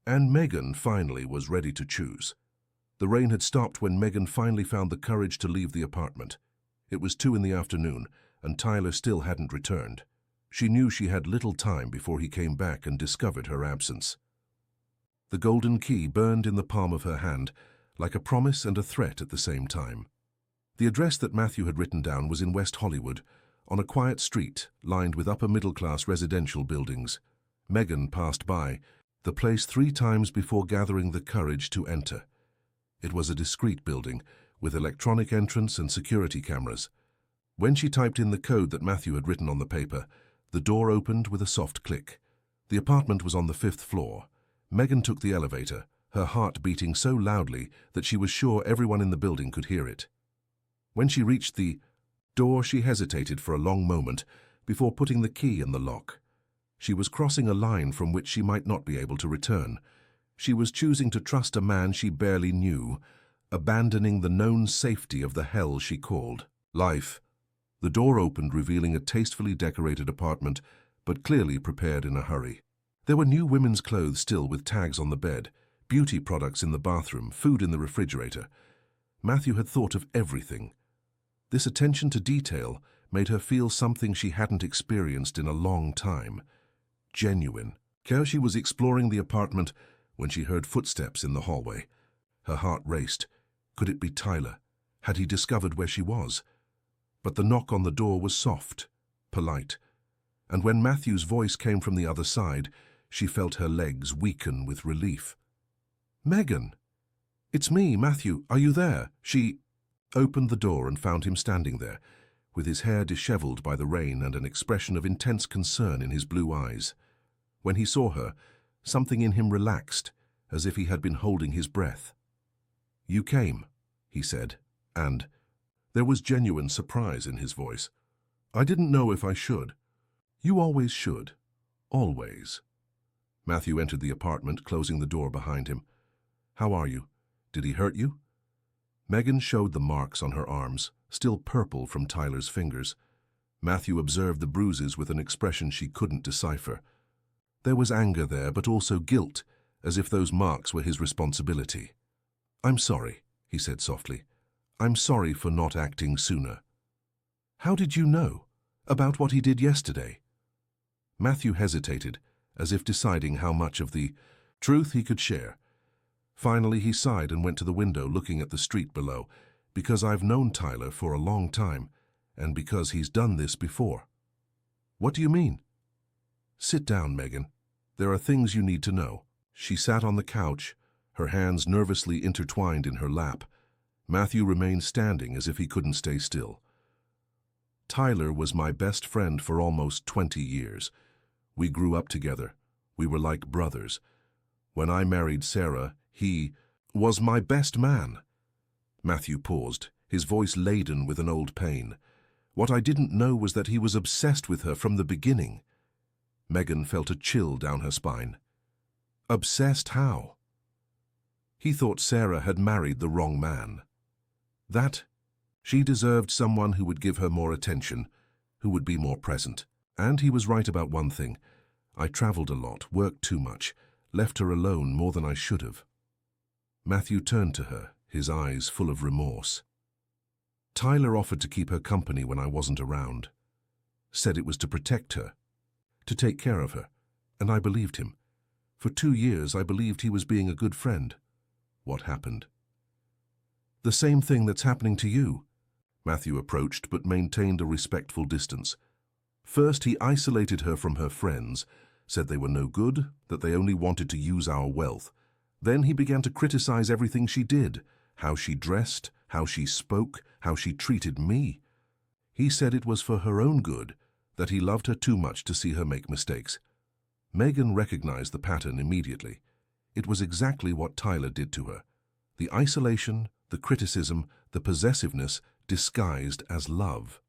And Megan finally was ready to choose. The rain had stopped when Megan finally found the courage to leave the apartment. It was 2 in the afternoon, and Tyler still hadn't returned. She knew she had little time before he came back and discovered her absence. The golden key burned in the palm of her hand, like a promise and a threat at the same time. The address that Matthew had written down was in West Hollywood, on a quiet street lined with upper-middle-class residential buildings. Megan passed by the place 3 times before gathering the courage to enter. It was a discreet building, with electronic entrance and security cameras. When she typed in the code that Matthew had written on the paper, the door opened with a soft click. The apartment was on the 5th floor. Megan took the elevator, her heart beating so loudly that she was sure everyone in the building could hear it. When she reached the door, she hesitated for a long moment before putting the key in the lock. She was crossing a line from which she might not be able to return. She was choosing to trust a man she barely knew, abandoning the known safety of the hell she called life. The door opened, revealing a tastefully decorated apartment, but clearly prepared in a hurry. There were new women's clothes still with tags on the bed, beauty products in the bathroom, food in the refrigerator. Matthew had thought of everything. This attention to detail made her feel something she hadn't experienced in a long time. Genuine. She was exploring the apartment when she heard footsteps in the hallway. Her heart raced. Could it be Tyler? Had he discovered where she was? But the knock on the door was soft, polite. And when Matthew's voice came from the other side, she felt her legs weaken with relief. "Megan! It's me, Matthew. Are you there?" She opened the door and found him standing there, with his hair disheveled by the rain and an expression of intense concern in his blue eyes. When he saw her, something in him relaxed, as if he had been holding his breath. "You came," he said, and there was genuine surprise in his voice. "I didn't know if I should." "You always should. Always." Matthew entered the apartment, closing the door behind him. "How are you? Did he hurt you?" Megan showed the marks on her arms, still purple from Tyler's fingers. Matthew observed the bruises with an expression she couldn't decipher. There was anger there, but also guilt, as if those marks were his responsibility. "I'm sorry," he said softly. "I'm sorry for not acting sooner." "How did you know? About what he did yesterday?" Matthew hesitated, as if deciding how much of the truth he could share. Finally, he sighed and went to the window, looking at the street below. "Because I've known Tyler for a long time, and because he's done this before." "What do you mean?" "Sit down, Megan. There are things you need to know." She sat on the couch, her hands nervously intertwined in her lap. Matthew remained standing as if he couldn't stay still. Tyler was my best friend for almost 20 years. We grew up together. We were like brothers. When I married Sarah, he was my best man. Matthew paused, his voice laden with an old pain. What I didn't know was that he was obsessed with her from the beginning. Megan felt a chill down her spine. Obsessed how? He thought Sarah had married the wrong man. That she deserved someone who would give her more attention, who would be more present. And he was right about one thing. I traveled a lot, worked too much, left her alone more than I should have. Matthew turned to her, his eyes full of remorse. Tyler offered to keep her company when I wasn't around. Said it was to protect her, to take care of her, and I believed him. For 2 years I believed he was being a good friend. What happened? The same thing that's happening to you. Matthew approached but maintained a respectful distance. First he isolated her from her friends, said they were no good, that they only wanted to use our wealth. Then he began to criticize everything she did, how she dressed, how she spoke, how she treated me. He said it was for her own good, that he loved her too much to see her make mistakes. Megan recognized the pattern immediately. It was exactly what Tyler did to her. The isolation, the criticism, the possessiveness disguised as love.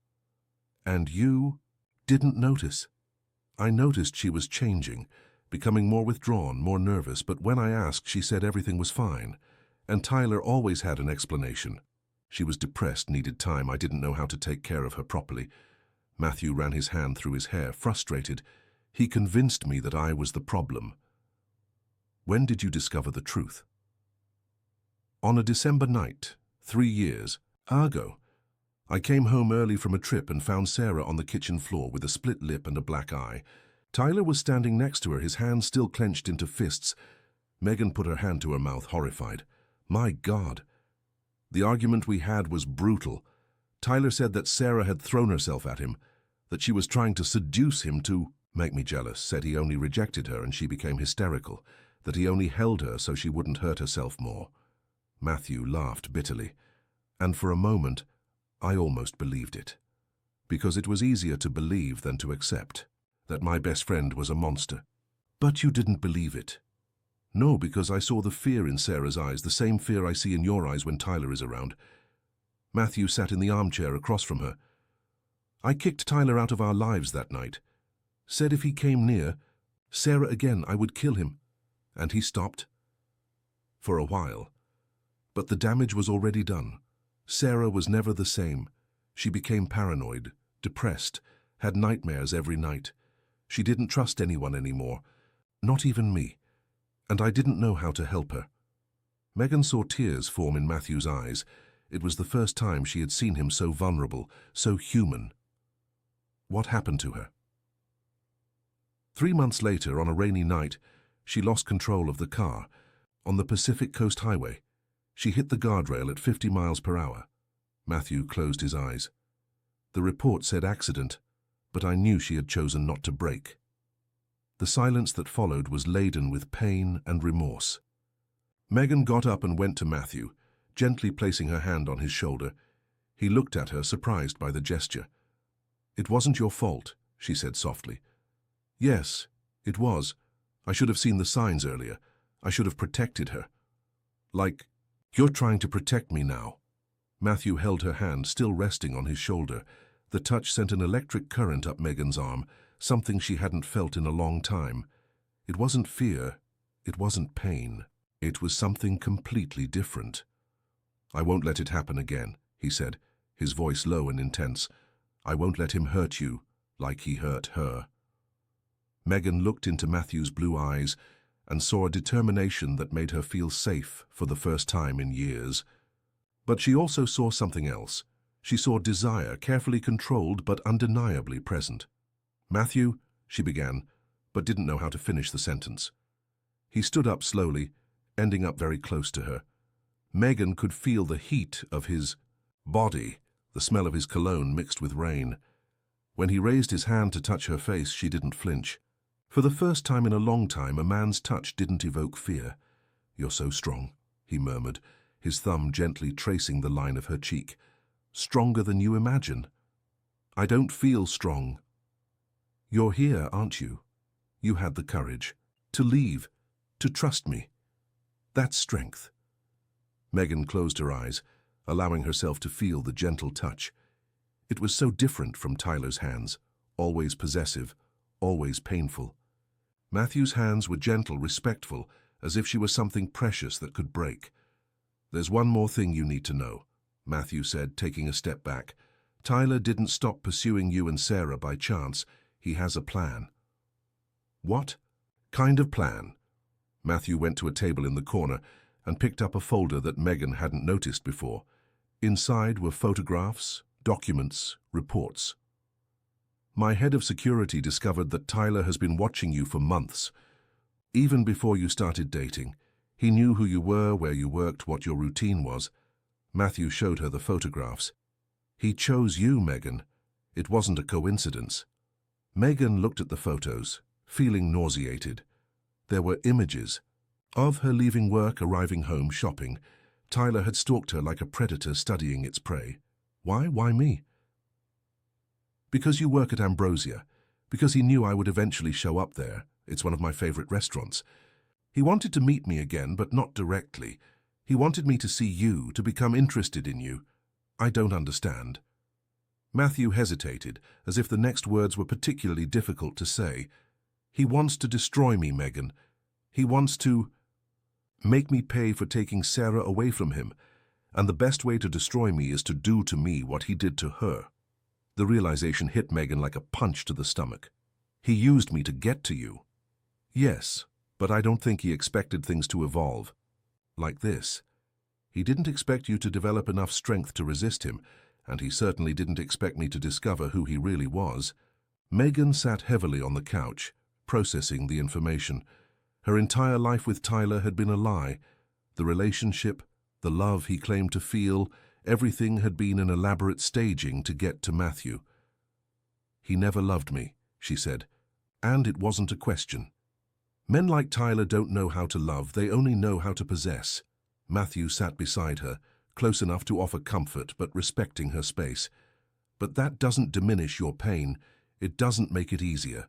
And you didn't notice. I noticed she was changing, becoming more withdrawn, more nervous, but when I asked, she said everything was fine. And Tyler always had an explanation. She was depressed, needed time. I didn't know how to take care of her properly. Matthew ran his hand through his hair, frustrated. He convinced me that I was the problem. When did you discover the truth? On a December night, 3 years ago. I came home early from a trip and found Sarah on the kitchen floor with a split lip and a black eye. Tyler was standing next to her, his hands still clenched into fists. Megan put her hand to her mouth, horrified. My God. The argument we had was brutal. Tyler said that Sarah had thrown herself at him, that she was trying to seduce him to make me jealous, said he only rejected her and she became hysterical, that he only held her so she wouldn't hurt herself more. Matthew laughed bitterly, and for a moment, I almost believed it, because it was easier to believe than to accept, that my best friend was a monster. But you didn't believe it. No, because I saw the fear in Sarah's eyes, the same fear I see in your eyes when Tyler is around. Matthew sat in the armchair across from her. I kicked Tyler out of our lives that night. Said if he came near Sarah again, I would kill him. And he stopped. For a while. But the damage was already done. Sarah was never the same. She became paranoid, depressed, had nightmares every night. She didn't trust anyone anymore, not even me. And I didn't know how to help her. Megan saw tears form in Matthew's eyes. It was the first time she had seen him so vulnerable, so human. What happened to her? 3 months later, on a rainy night, she lost control of the car. On the Pacific Coast Highway, she hit the guardrail at 50 miles per hour. Matthew closed his eyes. The report said accident, but I knew she had chosen not to brake. The silence that followed was laden with pain and remorse. Megan got up and went to Matthew, gently placing her hand on his shoulder. He looked at her, surprised by the gesture. It wasn't your fault, she said softly. Yes, it was. I should have seen the signs earlier. I should have protected her. Like, you're trying to protect me now. Matthew held her hand, still resting on his shoulder. The touch sent an electric current up Megan's arm, something she hadn't felt in a long time. It wasn't fear. It wasn't pain. It was something completely different. I won't let it happen again, he said, his voice low and intense. I won't let him hurt you like he hurt her. Megan looked into Matthew's blue eyes and saw a determination that made her feel safe for the first time in years. But she also saw something else. She saw desire, carefully controlled but undeniably present. Matthew, she began, but didn't know how to finish the sentence. He stood up slowly, ending up very close to her. Megan could feel the heat of his body, the smell of his cologne mixed with rain. When he raised his hand to touch her face, she didn't flinch. For the first time in a long time, a man's touch didn't evoke fear. "You're so strong," he murmured, his thumb gently tracing the line of her cheek. "Stronger than you imagine." "I don't feel strong." "You're here, aren't you? You had the courage to leave, to trust me. That's strength." Megan closed her eyes, allowing herself to feel the gentle touch. It was so different from Tyler's hands, always possessive, always painful. Matthew's hands were gentle, respectful, as if she was something precious that could break. "There's one more thing you need to know," Matthew said, taking a step back. "Tyler didn't stop pursuing you and Sarah by chance. He has a plan." "What kind of plan?" Matthew went to a table in the corner and picked up a folder that Megan hadn't noticed before. Inside were photographs, documents, reports. "My head of security discovered that Tyler has been watching you for months. Even before you started dating, he knew who you were, where you worked, what your routine was." Matthew showed her the photographs. "He chose you, Megan. It wasn't a coincidence." Megan looked at the photos, feeling nauseated. There were images of her leaving work, arriving home, shopping. Tyler had stalked her like a predator studying its prey. "Why? Why me?" "Because you work at Ambrosia. Because he knew I would eventually show up there. It's one of my favorite restaurants. He wanted to meet me again, but not directly. He wanted me to see you, to become interested in you. I don't understand." Matthew hesitated, as if the next words were particularly difficult to say. "He wants to destroy me, Megan. He wants to make me pay for taking Sarah away from him. And the best way to destroy me is to do to me what he did to her." The realization hit Megan like a punch to the stomach. "He used me to get to you." "Yes, but I don't think he expected things to evolve like this. He didn't expect you to develop enough strength to resist him, and he certainly didn't expect me to discover who he really was." Megan sat heavily on the couch, processing the information. Her entire life with Tyler had been a lie. The relationship, the love he claimed to feel, everything had been an elaborate staging to get to Matthew. "He never loved me," she said, "and it wasn't a question. Men like Tyler don't know how to love, they only know how to possess." Matthew sat beside her, close enough to offer comfort but respecting her space. "But that doesn't diminish your pain. It doesn't make it easier."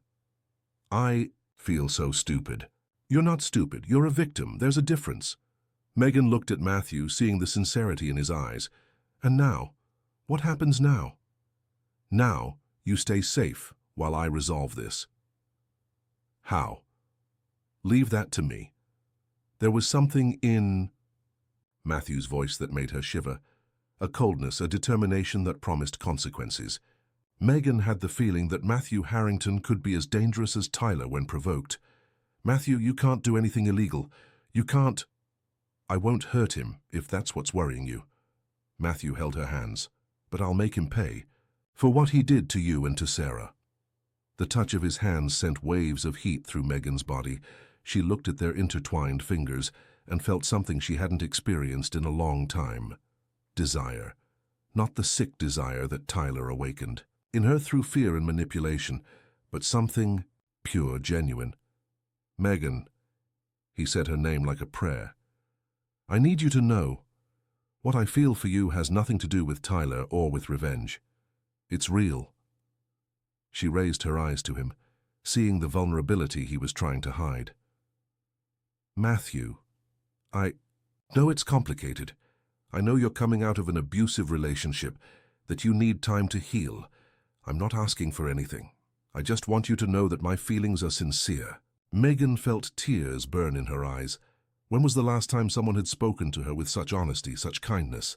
"I feel so stupid." "You're not stupid. You're a victim. There's a difference." Megan looked at Matthew, seeing the sincerity in his eyes. "And now? What happens now?" "Now, you stay safe while I resolve this." "How?" "Leave that to me." There was something in Matthew's voice that made her shiver. A coldness, a determination that promised consequences. Megan had the feeling that Matthew Harrington could be as dangerous as Tyler when provoked. "Matthew, you can't do anything illegal. You can't." "I won't hurt him, if that's what's worrying you." Matthew held her hands. "But I'll make him pay for what he did to you and to Sarah." The touch of his hands sent waves of heat through Megan's body. She looked at their intertwined fingers and felt something she hadn't experienced in a long time. Desire. Not the sick desire that Tyler awakened in her through fear and manipulation, but something pure, genuine. "Megan," he said her name like a prayer. "I need you to know, what I feel for you has nothing to do with Tyler or with revenge. It's real." She raised her eyes to him, seeing the vulnerability he was trying to hide. "Matthew, I know it's complicated. I know you're coming out of an abusive relationship, that you need time to heal. I'm not asking for anything. I just want you to know that my feelings are sincere." Megan felt tears burn in her eyes. When was the last time someone had spoken to her with such honesty, such kindness?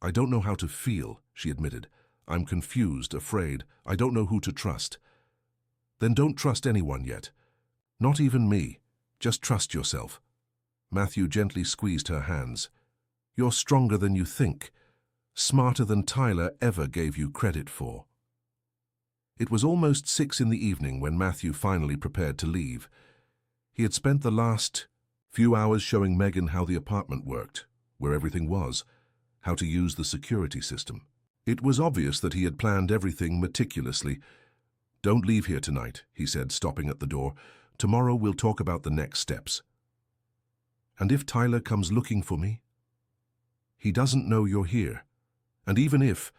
"I don't know how to feel," she admitted. "I'm confused, afraid. I don't know who to trust." "Then don't trust anyone yet. Not even me. Just trust yourself." Matthew gently squeezed her hands. "You're stronger than you think. Smarter than Tyler ever gave you credit for." It was almost 6 in the evening when Matthew finally prepared to leave. He had spent the last few hours showing Megan how the apartment worked, where everything was, how to use the security system. It was obvious that he had planned everything meticulously. "Don't leave here tonight," he said, stopping at the door. "Tomorrow we'll talk about the next steps." And if Tyler comes looking for me? He doesn't know you're here. And even if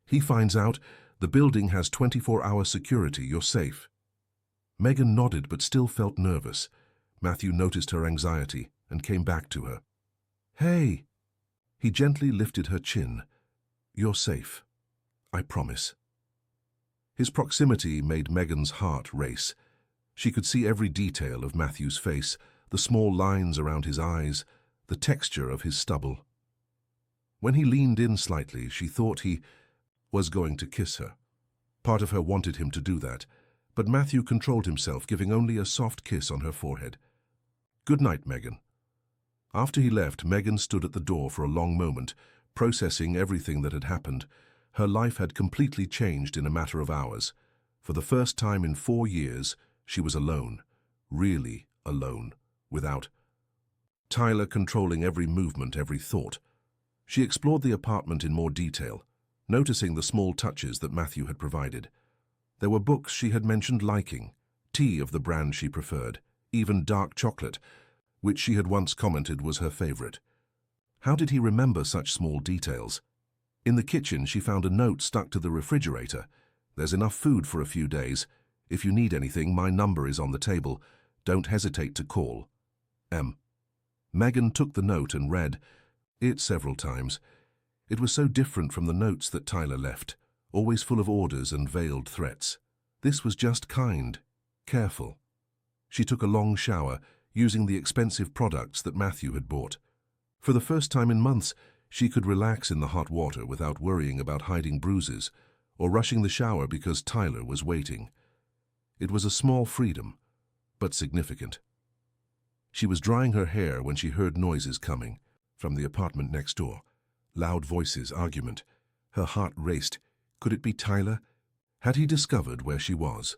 he finds out, the building has 24-hour security, you're safe. Megan nodded but still felt nervous. Matthew noticed her anxiety and came back to her. Hey! He gently lifted her chin. You're safe. I promise. His proximity made Megan's heart race. She could see every detail of Matthew's face, the small lines around his eyes, the texture of his stubble. When he leaned in slightly, she thought he was going to kiss her. Part of her wanted him to do that, but Matthew controlled himself, giving only a soft kiss on her forehead. Good night, Megan. After he left, Megan stood at the door for a long moment, processing everything that had happened. Her life had completely changed in a matter of hours. For the first time in 4 years, she was alone, really alone, without Tyler controlling every movement, every thought. She explored the apartment in more detail, noticing the small touches that Matthew had provided. There were books she had mentioned liking, tea of the brand she preferred, even dark chocolate, which she had once commented was her favorite. How did he remember such small details? In the kitchen, she found a note stuck to the refrigerator. There's enough food for a few days. If you need anything, my number is on the table. Don't hesitate to call. M. Megan took the note and read it several times. It was so different from the notes that Tyler left, always full of orders and veiled threats. This was just kind, careful. She took a long shower, using the expensive products that Matthew had bought. For the first time in months, she could relax in the hot water without worrying about hiding bruises or rushing the shower because Tyler was waiting. It was a small freedom, but significant. She was drying her hair when she heard noises coming from the apartment next door. Loud voices, argument. Her heart raced. Could it be Tyler? Had he discovered where she was?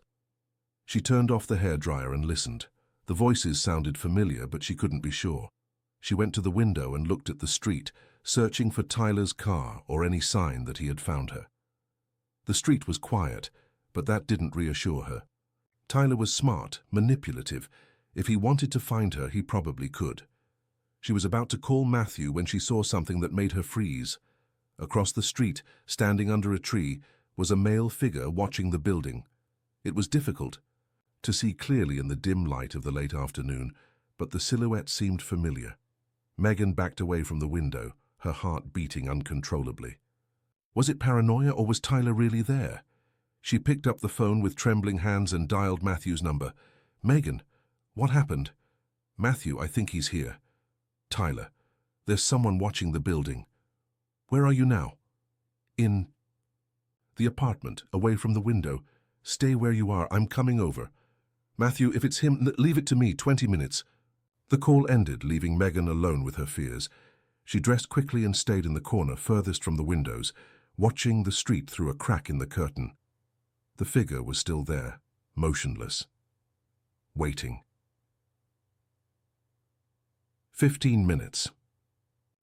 She turned off the hairdryer and listened. The voices sounded familiar, but she couldn't be sure. She went to the window and looked at the street, searching for Tyler's car or any sign that he had found her. The street was quiet, but that didn't reassure her. Tyler was smart, manipulative. If he wanted to find her, he probably could. She was about to call Matthew when she saw something that made her freeze. Across the street, standing under a tree, was a male figure watching the building. It was difficult to see clearly in the dim light of the late afternoon, but the silhouette seemed familiar. Megan backed away from the window, her heart beating uncontrollably. Was it paranoia, or was Tyler really there? She picked up the phone with trembling hands and dialed Matthew's number. Megan, what happened? Matthew, I think he's here. Tyler, there's someone watching the building. Where are you now? In the apartment, away from the window. Stay where you are, I'm coming over. Matthew, if it's him, leave it to me, 20 minutes. The call ended, leaving Megan alone with her fears. She dressed quickly and stayed in the corner furthest from the windows, watching the street through a crack in the curtain. The figure was still there, motionless, waiting. 15 minutes.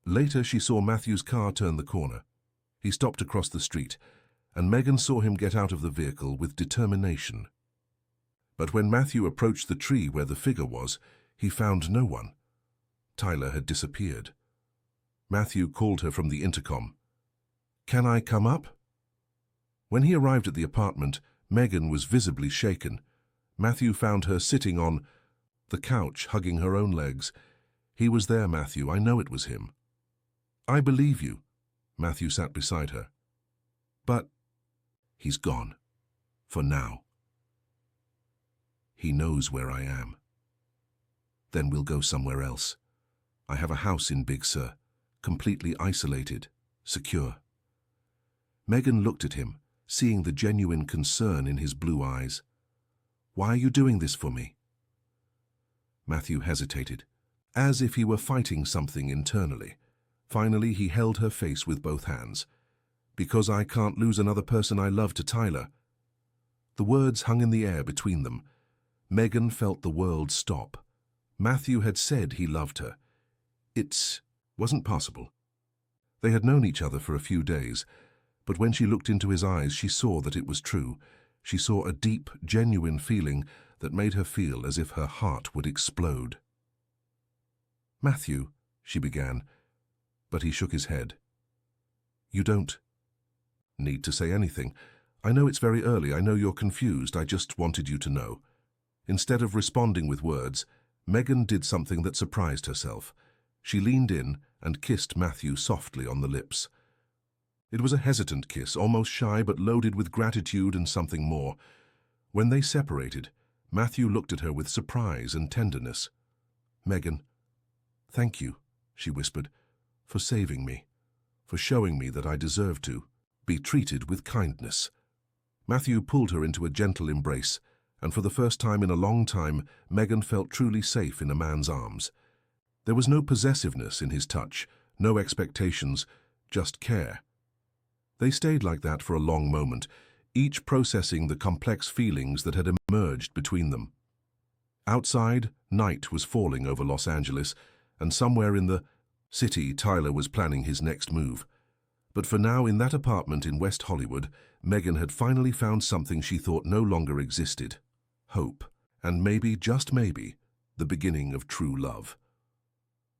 Later, she saw Matthew's car turn the corner. He stopped across the street, and Megan saw him get out of the vehicle with determination. But when Matthew approached the tree where the figure was, he found no one. Tyler had disappeared. Matthew called her from the intercom. Can I come up? When he arrived at the apartment, Megan was visibly shaken. Matthew found her sitting on the couch, hugging her own legs. He was there, Matthew. I know it was him. I believe you. Matthew sat beside her. But he's gone. For now. He knows where I am. Then we'll go somewhere else. I have a house in Big Sur, completely isolated, secure. Megan looked at him, seeing the genuine concern in his blue eyes. Why are you doing this for me? Matthew hesitated, as if he were fighting something internally. Finally, he held her face with both hands. Because I can't lose another person I love to Tyler. The words hung in the air between them. Megan felt the world stop. Matthew had said he loved her. It wasn't possible. They had known each other for a few days, but when she looked into his eyes, she saw that it was true. She saw a deep, genuine feeling that made her feel as if her heart would explode. "Matthew," she began, but he shook his head. "You don't need to say anything. I know it's very early, I know you're confused, I just wanted you to know." Instead of responding with words, Megan did something that surprised herself. She leaned in and kissed Matthew softly on the lips. It was a hesitant kiss, almost shy but loaded with gratitude and something more. When they separated, Matthew looked at her with surprise and tenderness. "Megan, thank you," she whispered, "for saving me, for showing me that I deserve to be treated with kindness." Matthew pulled her into a gentle embrace, and for the first time in a long time, Megan felt truly safe in a man's arms. There was no possessiveness in his touch, no expectations, just care. They stayed like that for a long moment, each processing the complex feelings that had emerged between them. Outside, night was falling over Los Angeles, and somewhere in the city, Tyler was planning his next move. But for now, in that apartment in West Hollywood, Megan had finally found something she thought no longer existed: hope, and maybe, just maybe, the beginning of true love.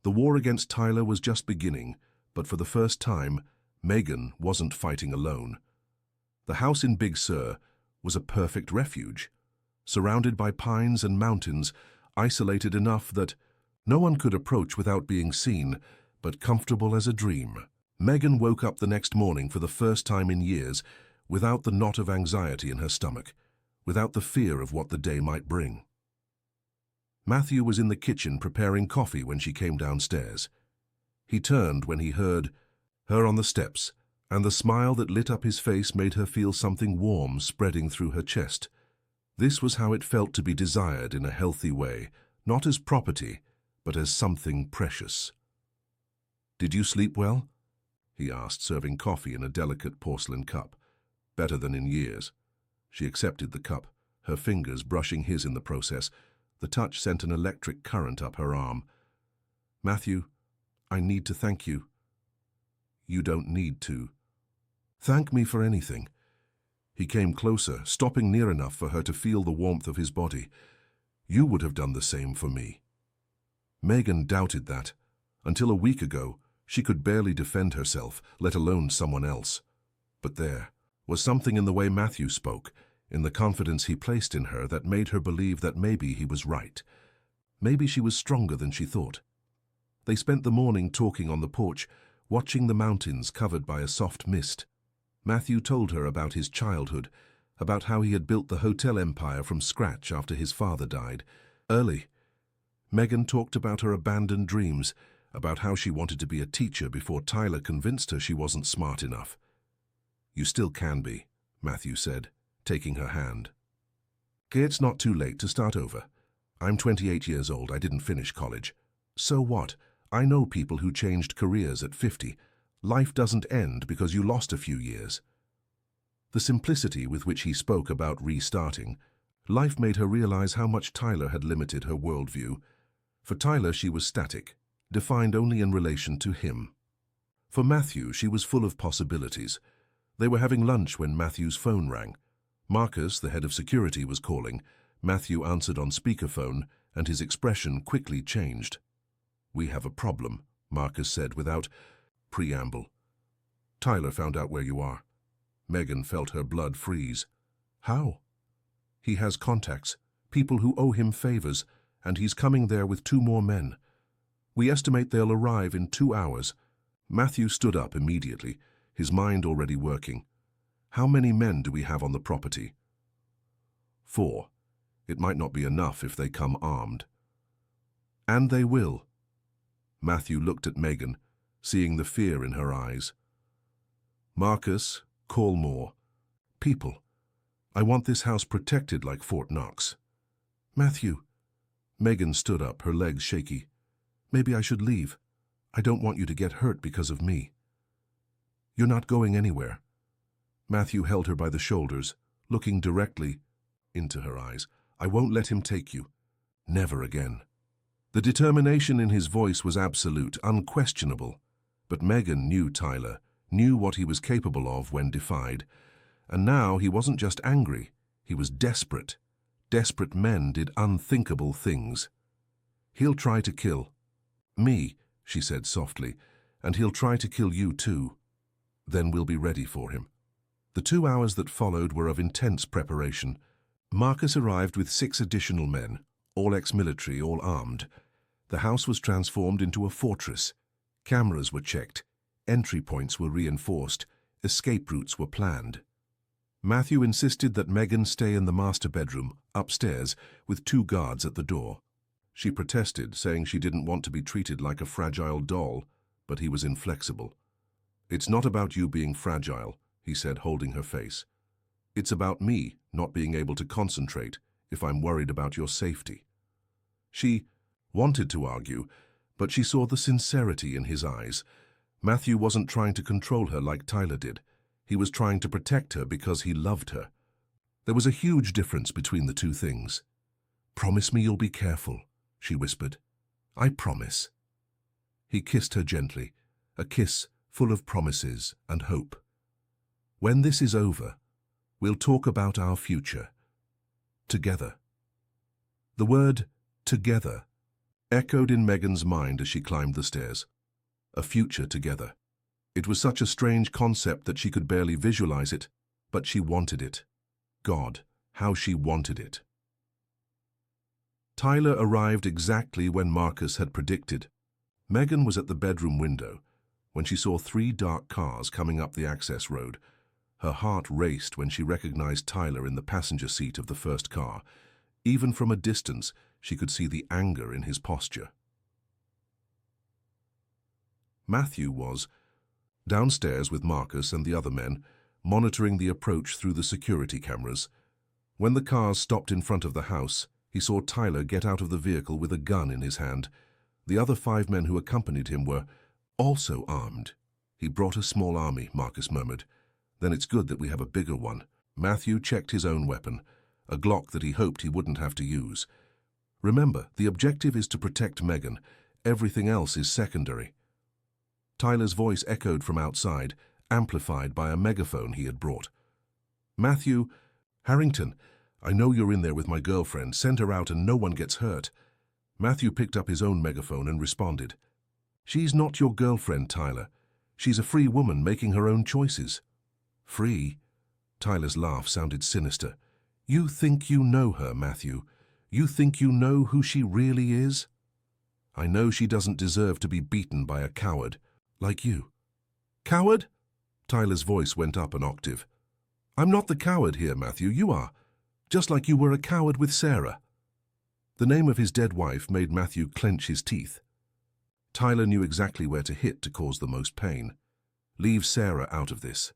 The war against Tyler was just beginning, but for the first time, Megan wasn't fighting alone. The house in Big Sur was a perfect refuge, surrounded by pines and mountains, isolated enough that no one could approach without being seen, but comfortable as a dream. Megan woke up the next morning for the first time in years, without the knot of anxiety in her stomach, without the fear of what the day might bring. Matthew was in the kitchen preparing coffee when she came downstairs. He turned when he heard her on the steps, and the smile that lit up his face made her feel something warm spreading through her chest. This was how it felt to be desired in a healthy way, not as property, but as something precious. "Did you sleep well?" he asked, serving coffee in a delicate porcelain cup. "Better than in years." She accepted the cup, her fingers brushing his in the process. The touch sent an electric current up her arm. "Matthew, I need to thank you." "You don't need to. Thank me for anything." He came closer, stopping near enough for her to feel the warmth of his body. "You would have done the same for me." Megan doubted that. Until a week ago, she could barely defend herself, let alone someone else. But there was something in the way Matthew spoke, in the confidence he placed in her, that made her believe that maybe he was right. Maybe she was stronger than she thought. They spent the morning talking on the porch, watching the mountains covered by a soft mist. Matthew told her about his childhood, about how he had built the hotel empire from scratch after his father died. Early, Megan talked about her abandoned dreams, about how she wanted to be a teacher before Tyler convinced her she wasn't smart enough. "You still can be," Matthew said, taking her hand. "Okay, it's not too late to start over. I'm 28 years old, I didn't finish college. So what? I know people who changed careers at 50. Life doesn't end because you lost a few years." The simplicity with which he spoke about restarting life made her realize how much Tyler had limited her worldview. For Tyler, she was static, defined only in relation to him. For Matthew, she was full of possibilities. They were having lunch when Matthew's phone rang. Marcus, the head of security, was calling. Matthew answered on speakerphone, and his expression quickly changed. "We have a problem," Marcus said without preamble. "Tyler found out where you are." Megan felt her blood freeze. "How?" "He has contacts, people who owe him favors, and he's coming there with 2 more men. We estimate they'll arrive in 2 hours. Matthew stood up immediately, his mind already working. "How many men do we have on the property?" 4. It might not be enough if they come armed. "And they will." Matthew looked at Megan, seeing the fear in her eyes. "Marcus, call more. People. I want this house protected like Fort Knox." "Matthew." Megan stood up, her legs shaky. "Maybe I should leave. I don't want you to get hurt because of me." "You're not going anywhere." Matthew held her by the shoulders, looking directly into her eyes. "I won't let him take you. Never again." The determination in his voice was absolute, unquestionable. But Megan knew Tyler, knew what he was capable of when defied. And now he wasn't just angry, he was desperate. Desperate men did unthinkable things. "He'll try to kill." Me, she said softly, and he'll try to kill you too. Then we'll be ready for him. The 2 hours that followed were of intense preparation. Marcus arrived with 6 additional men, all ex-military, all armed. The house was transformed into a fortress. Cameras were checked, entry points were reinforced, escape routes were planned. Matthew insisted that Megan stay in the master bedroom, upstairs, with 2 guards at the door. She protested, saying she didn't want to be treated like a fragile doll, but he was inflexible. "It's not about you being fragile," he said, holding her face. "It's about me not being able to concentrate if I'm worried about your safety." She wanted to argue, but she saw the sincerity in his eyes. Matthew wasn't trying to control her like Tyler did. He was trying to protect her because he loved her. There was a huge difference between the 2 things. "Promise me you'll be careful," she whispered. "I promise." He kissed her gently, a kiss full of promises and hope. "When this is over, we'll talk about our future. Together." The word "together" echoed in Megan's mind as she climbed the stairs. A future together. It was such a strange concept that she could barely visualize it, but she wanted it. God, how she wanted it. Tyler arrived exactly when Marcus had predicted. Megan was at the bedroom window when she saw 3 dark cars coming up the access road. Her heart raced when she recognized Tyler in the passenger seat of the first car. Even from a distance, she could see the anger in his posture. Matthew was downstairs with Marcus and the other men, monitoring the approach through the security cameras. When the cars stopped in front of the house, he saw Tyler get out of the vehicle with a gun in his hand. The other 5 men who accompanied him were also armed. "He brought a small army," Marcus murmured. "Then it's good that we have a bigger one." Matthew checked his own weapon, a Glock that he hoped he wouldn't have to use. "Remember, the objective is to protect Megan. Everything else is secondary." Tyler's voice echoed from outside, amplified by a megaphone he had brought. "Matthew, Harrington, I know you're in there with my girlfriend. Send her out and no one gets hurt." Matthew picked up his own megaphone and responded. "She's not your girlfriend, Tyler. She's a free woman making her own choices." "Free?" Tyler's laugh sounded sinister. "You think you know her, Matthew? You think you know who she really is? I know she doesn't deserve to be beaten by a coward like you." "Coward?" Tyler's voice went up an octave. "I'm not the coward here, Matthew. You are. Just like you were a coward with Sarah." The name of his dead wife made Matthew clench his teeth. Tyler knew exactly where to hit to cause the most pain. Leave Sarah out of this.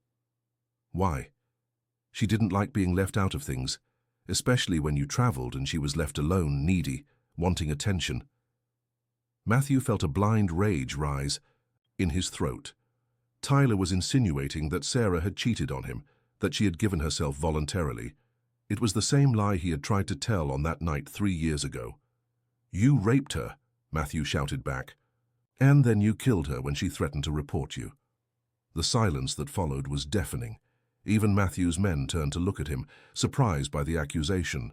Why? She didn't like being left out of things, especially when you traveled and she was left alone, needy, wanting attention. Matthew felt a blind rage rise in his throat. Tyler was insinuating that Sarah had cheated on him, that she had given herself voluntarily. It was the same lie he had tried to tell on that night 3 years ago. "You raped her," Matthew shouted back. "And then you killed her when she threatened to report you." The silence that followed was deafening. Even Matthew's men turned to look at him, surprised by the accusation.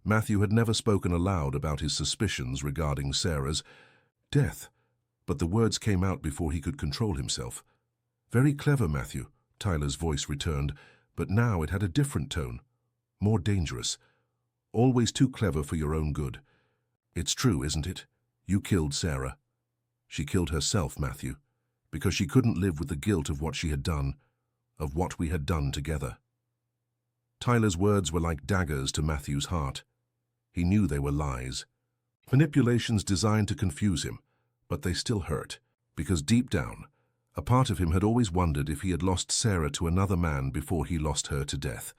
Matthew had never spoken aloud about his suspicions regarding Sarah's death, but the words came out before he could control himself. "Very clever, Matthew," Tyler's voice returned, but now it had a different tone, more dangerous. "Always too clever for your own good. It's true, isn't it? You killed Sarah." "She killed herself, Matthew, because she couldn't live with the guilt of what she had done, of what we had done together." Tyler's words were like daggers to Matthew's heart. He knew they were lies, manipulations designed to confuse him, but they still hurt, because deep down, a part of him had always wondered if he had lost Sarah to another man before he lost her to death.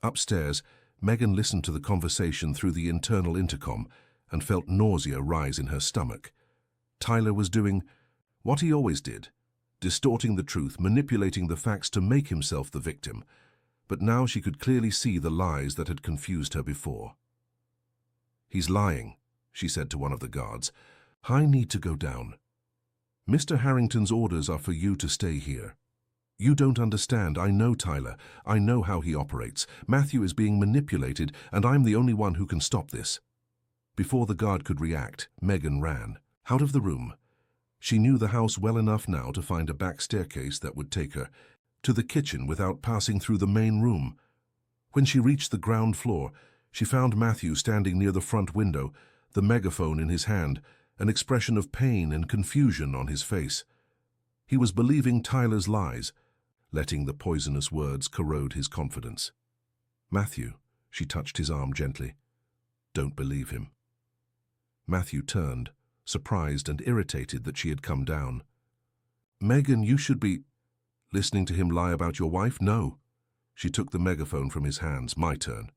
Upstairs, Megan listened to the conversation through the internal intercom and felt nausea rise in her stomach. Tyler was doing what he always did, distorting the truth, manipulating the facts to make himself the victim. But now she could clearly see the lies that had confused her before. "He's lying," she said to one of the guards. "I need to go down. Mr. Harrington's orders are for you to stay here." "You don't understand. I know Tyler. I know how he operates. Matthew is being manipulated, and I'm the only one who can stop this." Before the guard could react, Megan ran. Out of the room. She knew the house well enough now to find a back staircase that would take her to the kitchen without passing through the main room. When she reached the ground floor, she found Matthew standing near the front window, the megaphone in his hand, an expression of pain and confusion on his face. He was believing Tyler's lies, letting the poisonous words corrode his confidence. "Matthew," she touched his arm gently. "Don't believe him." Matthew turned, surprised and irritated that she had come down. "Megan, you should be listening to him lie about your wife? No." She took the megaphone from his hands. "My turn."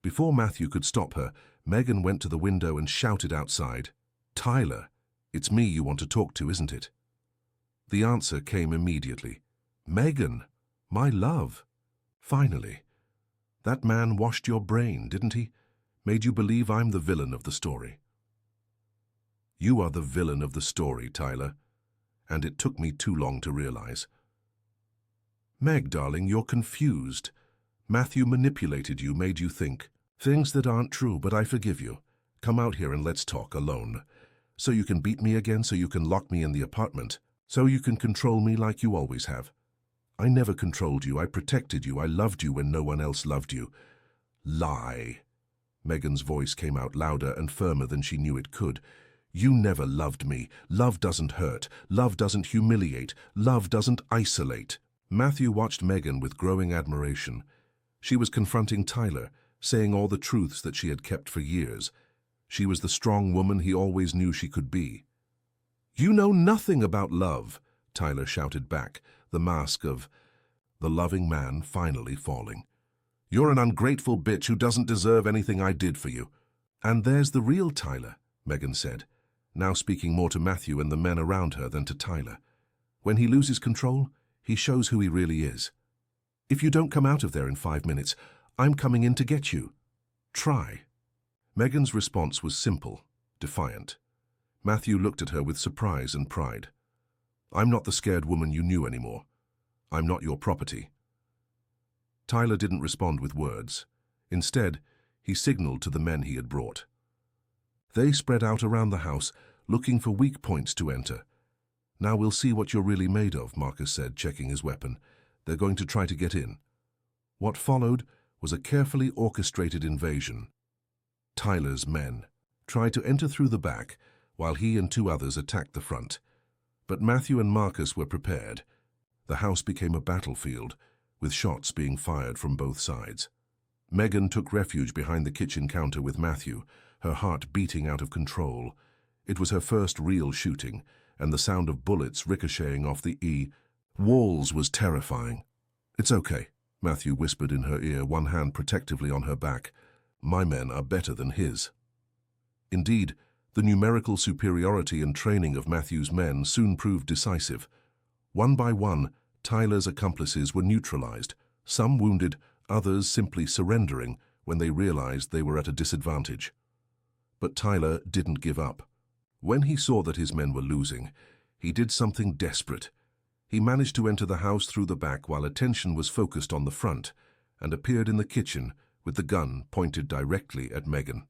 Before Matthew could stop her, Megan went to the window and shouted outside, "Tyler, it's me you want to talk to, isn't it?" The answer came immediately. "Megan, my love. Finally. That man washed your brain, didn't he? Made you believe I'm the villain of the story." "You are the villain of the story, Tyler, and it took me too long to realize." "Meg, darling, you're confused. Matthew manipulated you, made you think things that aren't true, but I forgive you. Come out here and let's talk alone. So you can beat me again, so you can lock me in the apartment, so you can control me like you always have. I never controlled you. I protected you. I loved you when no one else loved you." "Lie." Megan's voice came out louder and firmer than she knew it could. "You never loved me. Love doesn't hurt. Love doesn't humiliate. Love doesn't isolate." Matthew watched Megan with growing admiration. She was confronting Tyler, saying all the truths that she had kept for years. She was the strong woman he always knew she could be. "You know nothing about love," Tyler shouted back, the mask of the loving man finally falling. "You're an ungrateful bitch who doesn't deserve anything I did for you." "And there's the real Tyler," Megan said, now speaking more to Matthew and the men around her than to Tyler. "When he loses control, he shows who he really is. If you don't come out of there in 5 minutes, I'm coming in to get you. Try." Megan's response was simple, defiant. Matthew looked at her with surprise and pride. "I'm not the scared woman you knew anymore. I'm not your property." Tyler didn't respond with words. Instead, he signaled to the men he had brought. They spread out around the house, looking for weak points to enter. "Now we'll see what you're really made of," Marcus said, checking his weapon. "They're going to try to get in." What followed was a carefully orchestrated invasion. Tyler's men tried to enter through the back, while he and 2 others attacked the front. But Matthew and Marcus were prepared. The house became a battlefield, with shots being fired from both sides. Megan took refuge behind the kitchen counter with Matthew, her heart beating out of control. It was her first real shooting, and the sound of bullets ricocheting off the walls was terrifying. "It's okay," Matthew whispered in her ear, one hand protectively on her back. "My men are better than his." Indeed, the numerical superiority and training of Matthew's men soon proved decisive. One by one, Tyler's accomplices were neutralized, some wounded, others simply surrendering when they realized they were at a disadvantage. But Tyler didn't give up. When he saw that his men were losing, he did something desperate. He managed to enter the house through the back while attention was focused on the front, and appeared in the kitchen with the gun pointed directly at Megan.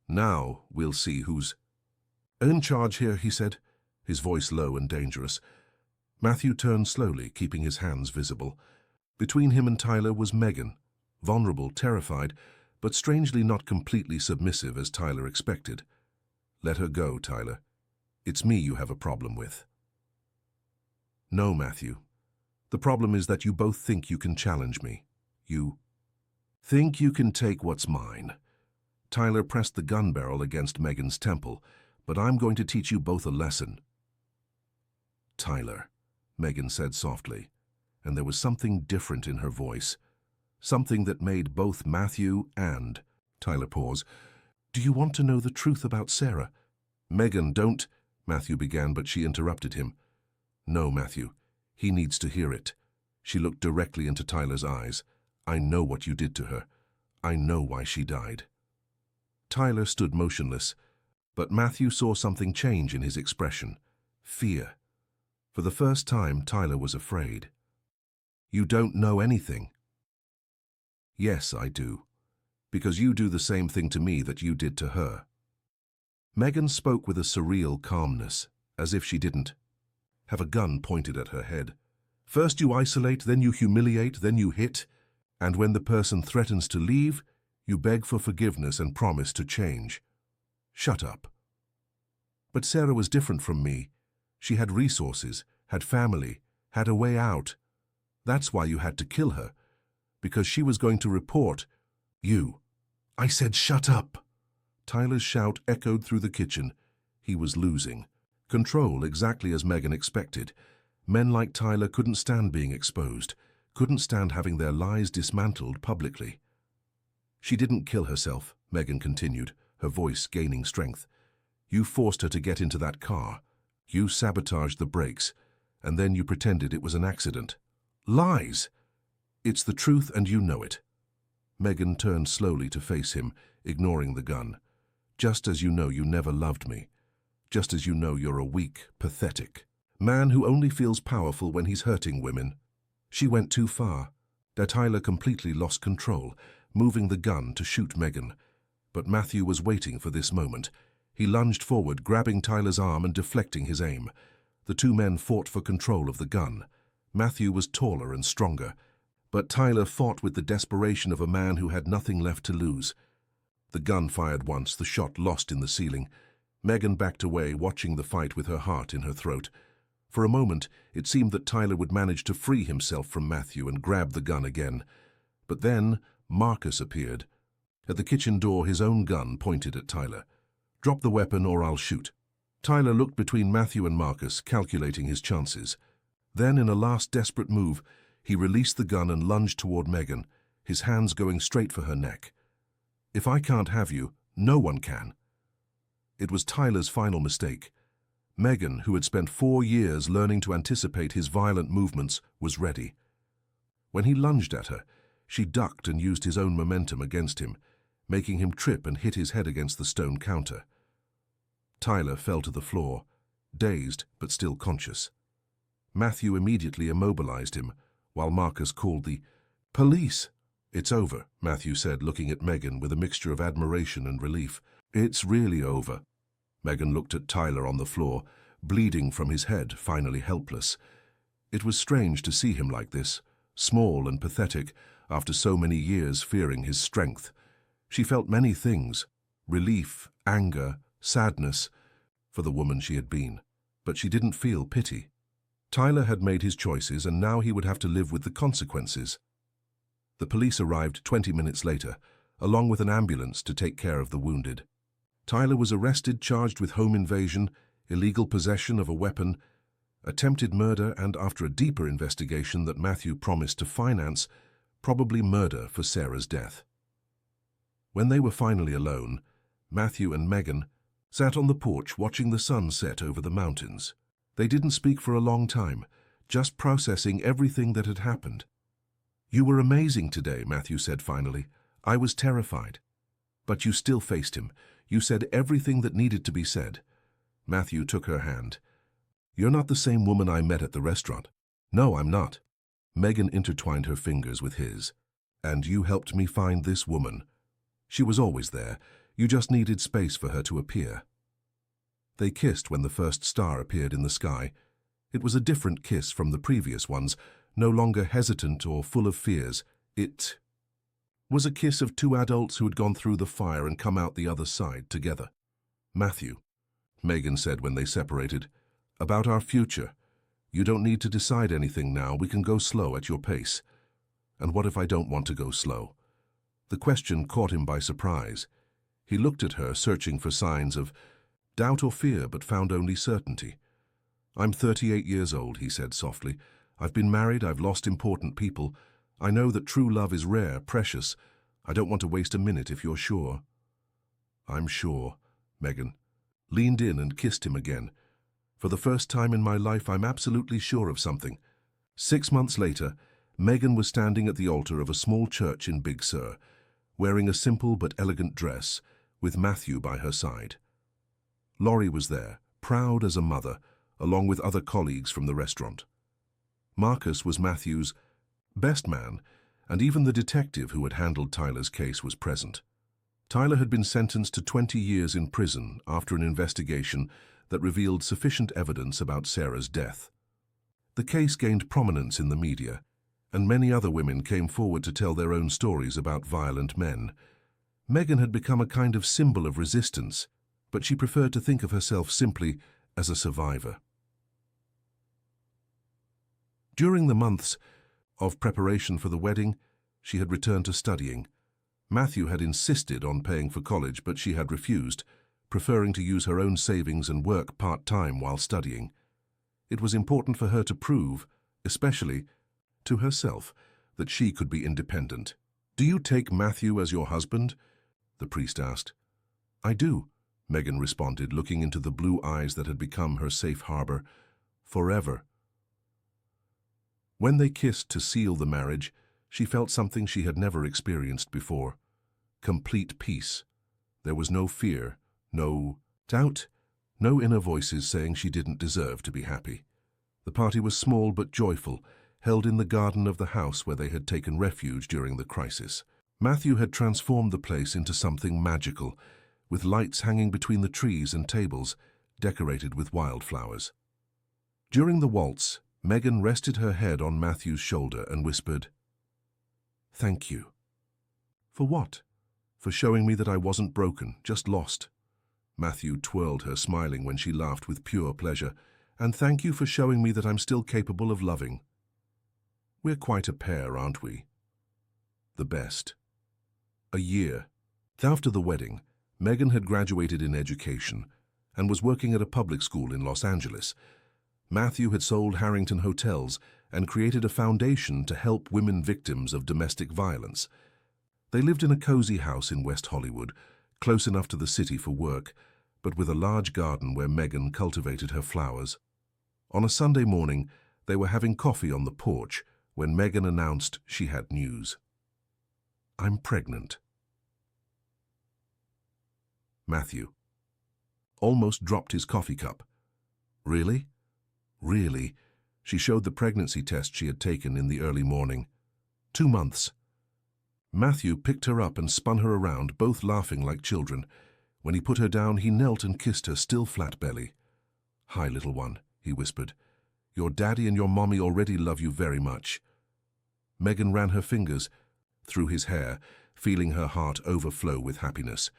"Now we'll see who's in charge here," he said, his voice low and dangerous. Matthew turned slowly, keeping his hands visible. Between him and Tyler was Megan, vulnerable, terrified, but strangely not completely submissive as Tyler expected. "Let her go, Tyler. It's me you have a problem with." "No, Matthew. The problem is that you both think you can challenge me. You think you can take what's mine." Tyler pressed the gun barrel against Megan's temple. "But I'm going to teach you both a lesson." "Tyler," Megan said softly, and there was something different in her voice. Something that made both Matthew and Tyler pause. "Do you want to know the truth about Sarah?" "Megan, don't," Matthew began, but she interrupted him. "No, Matthew. He needs to hear it." She looked directly into Tyler's eyes. "I know what you did to her. I know why she died." Tyler stood motionless, but Matthew saw something change in his expression. Fear. For the first time, Tyler was afraid. "You don't know anything." "Yes, I do. Because you do the same thing to me that you did to her." Megan spoke with a surreal calmness, as if she didn't have a gun pointed at her head. First you isolate, then you humiliate, then you hit, and when the person threatens to leave, you beg for forgiveness and promise to change. Shut up. But Sarah was different from me. She had resources, had family, had a way out. That's why you had to kill her, because she was going to report you. I said shut up. Tyler's shout echoed through the kitchen. He was losing control, exactly as Megan expected. Men like Tyler couldn't stand being exposed, couldn't stand having their lies dismantled publicly. She didn't kill herself, Megan continued, her voice gaining strength. You forced her to get into that car. You sabotaged the brakes, and then you pretended it was an accident. Lies! It's the truth and you know it. Megan turned slowly to face him, ignoring the gun. Just as you know you never loved me. Just as you know you're a weak, pathetic man who only feels powerful when he's hurting women. She went too far. Tyler completely lost control, moving the gun to shoot Megan. But Matthew was waiting for this moment. He lunged forward, grabbing Tyler's arm and deflecting his aim. The two men fought for control of the gun. Matthew was taller and stronger, but Tyler fought with the desperation of a man who had nothing left to lose. The gun fired once, the shot lost in the ceiling. Megan backed away, watching the fight with her heart in her throat. For a moment, it seemed that Tyler would manage to free himself from Matthew and grab the gun again. But then Marcus appeared. At the kitchen door, his own gun pointed at Tyler. Drop the weapon or I'll shoot. Tyler looked between Matthew and Marcus, calculating his chances. Then, in a last desperate move, he released the gun and lunged toward Megan, his hands going straight for her neck. If I can't have you, no one can. It was Tyler's final mistake. Megan, who had spent 4 years learning to anticipate his violent movements, was ready. When he lunged at her, she ducked and used his own momentum against him, making him trip and hit his head against the stone counter. Tyler fell to the floor, dazed but still conscious. Matthew immediately immobilized him, while Marcus called the police. It's over, Matthew said, looking at Megan with a mixture of admiration and relief. It's really over. Megan looked at Tyler on the floor, bleeding from his head, finally helpless. It was strange to see him like this, small and pathetic, after so many years fearing his strength. She felt many things, relief, anger, sadness, for the woman she had been. But she didn't feel pity. Tyler had made his choices, and now he would have to live with the consequences. The police arrived 20 minutes later, along with an ambulance to take care of the wounded. Tyler was arrested, charged with home invasion, illegal possession of a weapon, attempted murder, and after a deeper investigation that Matthew promised to finance, probably murder for Sarah's death. When they were finally alone, Matthew and Megan sat on the porch watching the sun set over the mountains. They didn't speak for a long time, just processing everything that had happened. You were amazing today, Matthew said finally. I was terrified. But you still faced him. You said everything that needed to be said. Matthew took her hand. You're not the same woman I met at the restaurant. No, I'm not. Megan intertwined her fingers with his. And you helped me find this woman. She was always there. You just needed space for her to appear. They kissed when the first star appeared in the sky. It was a different kiss from the previous ones, no longer hesitant or full of fears. It was a kiss of two adults who had gone through the fire and come out the other side together. Matthew, Megan said when they separated, about our future. You don't need to decide anything now. We can go slow at your pace. And what if I don't want to go slow? The question caught him by surprise. He looked at her, searching for signs of doubt or fear, but found only certainty. I'm 38 years old, he said softly. I've been married, I've lost important people. I know that true love is rare, precious. I don't want to waste a minute if you're sure. I'm sure, Megan leaned in and kissed him again. For the first time in my life, I'm absolutely sure of something. 6 months later, Megan was standing at the altar of a small church in Big Sur, wearing a simple but elegant dress, with Matthew by her side. Laurie was there, proud as a mother, along with other colleagues from the restaurant. Marcus was Matthew's best man, and even the detective who had handled Tyler's case was present. Tyler had been sentenced to 20 years in prison after an investigation that revealed sufficient evidence about Sarah's death. The case gained prominence in the media, and many other women came forward to tell their own stories about violent men. Megan had become a kind of symbol of resistance, but she preferred to think of herself simply as a survivor. During the months of preparation for the wedding, she had returned to studying. Matthew had insisted on paying for college, but she had refused, preferring to use her own savings and work part-time while studying. It was important for her to prove, especially to herself, that she could be independent. "Do you take Matthew as your husband?" the priest asked. "I do," Megan responded, looking into the blue eyes that had become her safe harbor. "Forever." When they kissed to seal the marriage, she felt something she had never experienced before. Complete peace. There was no fear, no doubt, no inner voices saying she didn't deserve to be happy. The party was small but joyful, held in the garden of the house where they had taken refuge during the crisis. Matthew had transformed the place into something magical, with lights hanging between the trees and tables decorated with wildflowers. During the waltz, Megan rested her head on Matthew's shoulder and whispered, "Thank you." "For what?" "For showing me that I wasn't broken, just lost." Matthew twirled her, smiling when she laughed with pure pleasure. "And thank you for showing me that I'm still capable of loving. We're quite a pair, aren't we?" The best. A year. After the wedding, Megan had graduated in education and was working at a public school in Los Angeles. Matthew had sold Harrington hotels and created a foundation to help women victims of domestic violence. They lived in a cozy house in West Hollywood, close enough to the city for work, but with a large garden where Megan cultivated her flowers. On a Sunday morning, they were having coffee on the porch when Megan announced she had news. "I'm pregnant." Matthew almost dropped his coffee cup. "Really?" "Really." She showed the pregnancy test she had taken in the early morning. 2 months. Matthew picked her up and spun her around, both laughing like children. When he put her down, he knelt and kissed her, still flat belly. "Hi, little one," he whispered. "Your daddy and your mommy already love you very much." Megan ran her fingers through his hair, feeling her heart overflow with happiness.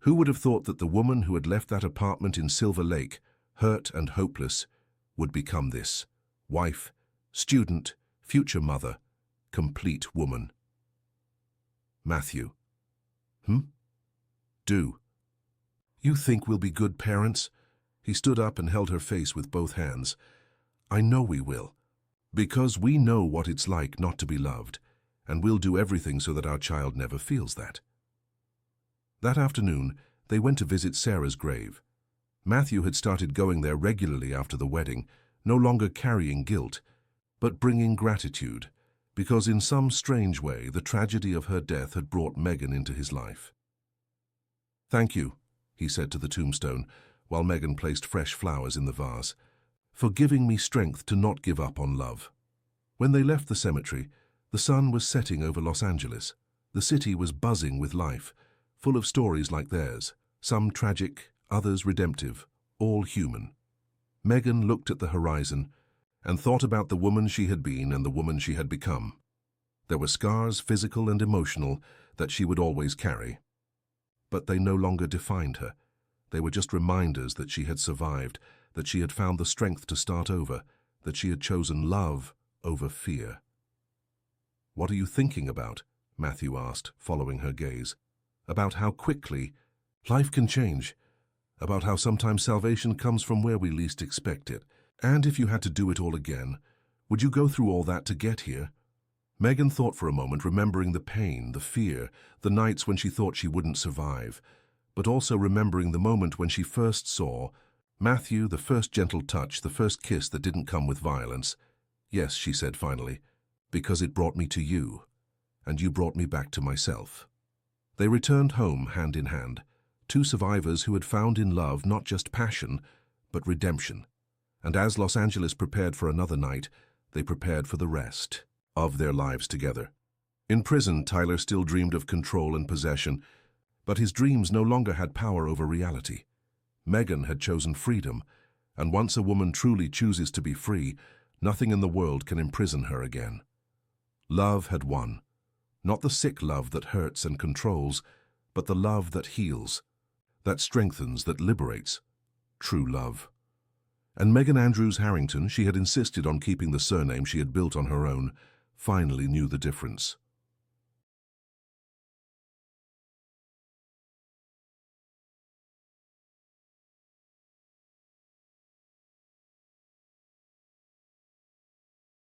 Who would have thought that the woman who had left that apartment in Silver Lake, hurt and hopeless, would become this? Wife, student, future mother, complete woman. Matthew. "Do you think we'll be good parents?" He stood up and held her face with both hands. "I know we will, because we know what it's like not to be loved, and we'll do everything so that our child never feels that." That afternoon, they went to visit Sarah's grave. Matthew had started going there regularly after the wedding, no longer carrying guilt, but bringing gratitude, because in some strange way the tragedy of her death had brought Megan into his life. "Thank you," he said to the tombstone, while Megan placed fresh flowers in the vase, "for giving me strength to not give up on love." When they left the cemetery, the sun was setting over Los Angeles. The city was buzzing with life, full of stories like theirs, some tragic, others redemptive, all human. Megan looked at the horizon and thought about the woman she had been and the woman she had become. There were scars, physical and emotional, that she would always carry. But they no longer defined her. They were just reminders that she had survived, that she had found the strength to start over, that she had chosen love over fear. "What are you thinking about?" Matthew asked, following her gaze. "About how quickly life can change, about how sometimes salvation comes from where we least expect it. And if you had to do it all again, would you go through all that to get here?" Megan thought for a moment, remembering the pain, the fear, the nights when she thought she wouldn't survive, but also remembering the moment when she first saw Matthew, the first gentle touch, the first kiss that didn't come with violence. "Yes," she said finally, "because it brought me to you, and you brought me back to myself." They returned home hand in hand, two survivors who had found in love not just passion, but redemption. And as Los Angeles prepared for another night, they prepared for the rest of their lives together. In prison, Tyler still dreamed of control and possession, But his dreams no longer had power over reality. Megan had chosen freedom, and once a woman truly chooses to be free, nothing in the world can imprison her again. Love had won. Not the sick love that hurts and controls, but the love that heals, that strengthens, that liberates. True love. And Megan Andrews Harrington, she had insisted on keeping the surname she had built on her own, finally knew the difference.